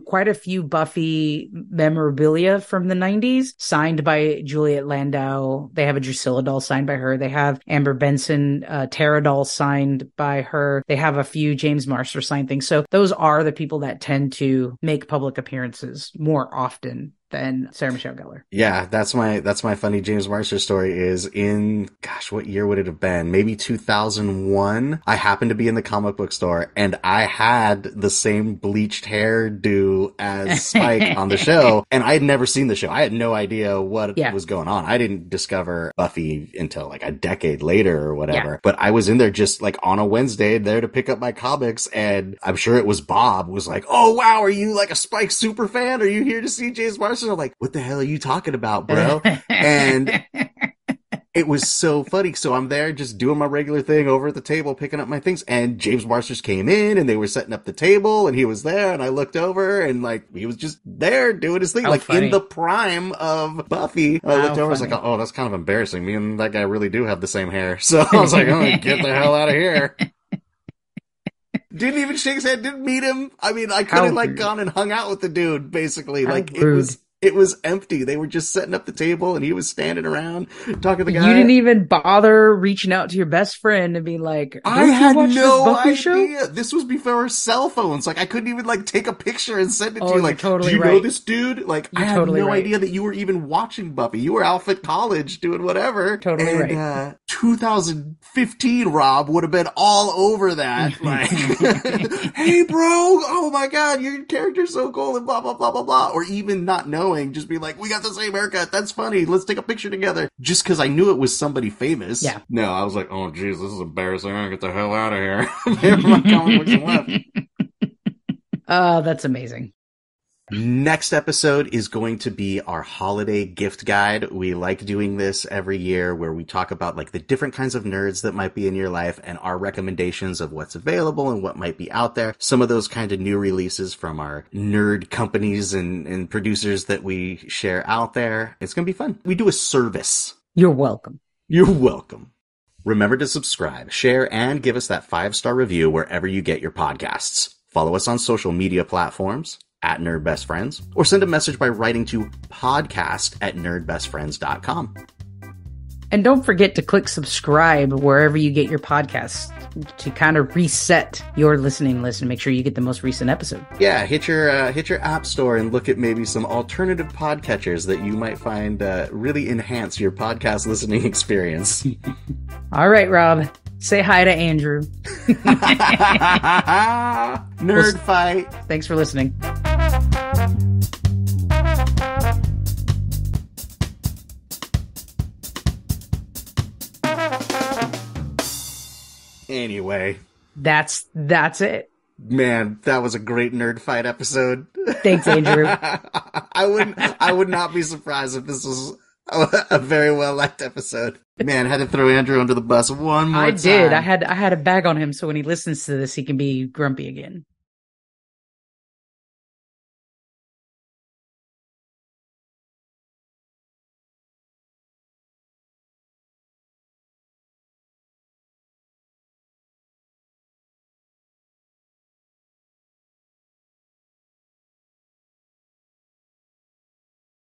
quite a few Buffy memorabilia from the 90s signed by Juliet Landau. They have a Drusilla doll signed by her. They have Amber Benson, Tara doll signed by her. They have a few James Marsters signed things. So those are the people that tend to make public appearances more often than Sarah Michelle Gellar. Yeah, that's my funny James Marsters story is in, what year would it have been? Maybe 2001. I happened to be in the comic book store, and I had the same bleached hairdo as Spike on the show, and I had never seen the show. I had no idea what was going on. I didn't discover Buffy until a decade later or whatever. Yeah. But I was in there just on a Wednesday there to pick up my comics, and I'm sure it was Bob was like, "Oh wow, are you a Spike super fan? Are you here to see James Marsters?" I'm like, what the hell are you talking about, bro? And It was so funny. So I'm there just doing my regular thing over at the table, picking up my things, and James Marsters came in and they were setting up the table and he was there and I looked over and like he was just there doing his thing, How like funny. in the prime of Buffy. And I looked How over, I was funny. like, oh, that's kind of embarrassing. Me and that guy really do have the same hair. So I was like, oh, get the hell out of here. Didn't even shake his hand, didn't meet him. I mean, I could have like rude. gone and hung out with the dude, basically. How Like rude. it was empty. They were just setting up the table and he was standing around talking to the guy. You didn't even bother reaching out to your best friend and be like, I "Don't you had watch no this Buffy idea. show?" This was before cell phones. Like I couldn't even like take a picture and send it to Oh, you. you're Like, totally do you know right. this dude? Like You're I had totally no right. idea that you were even watching Buffy. You were off at college doing whatever. Totally and, right. 2015 Rob would have been all over that. Like, hey bro, oh my god, your character's so cool and blah blah blah blah blah. Or even not knowing, just be like, we got the same haircut. That's funny. Let's take a picture together. Just because I knew it was somebody famous. Yeah. No, I was like, oh geez, this is embarrassing. I'm gonna get the hell out of here. My comic books and left. Oh, that's amazing. Next episode is going to be our holiday gift guide. We like doing this every year where we talk about like the different kinds of nerds that might be in your life and our recommendations of what's available and what might be out there. Some of those kind of new releases from our nerd companies and producers that we share out there. It's going to be fun. We do a service. You're welcome. You're welcome. Remember to subscribe, share, and give us that 5-star review wherever you get your podcasts. Follow us on social media platforms at Nerd Best Friends, or send a message by writing to podcast@nerdbestfriends.com. And don't forget to click subscribe wherever you get your podcasts to kind of reset your listening list and make sure you get the most recent episode. Yeah, hit your app store and look at maybe some alternative podcatchers that you might find really enhance your podcast listening experience. All right, Rob, say hi to Andrew. Nerd fight. Thanks for listening. Anyway, That's it. man, that was a great nerd fight episode. Thanks, Andrew. I would not be surprised if this was a very well liked episode. Man, I had to throw Andrew under the bus one more time. I did. I had a bag on him so when he listens to this, he can be grumpy again.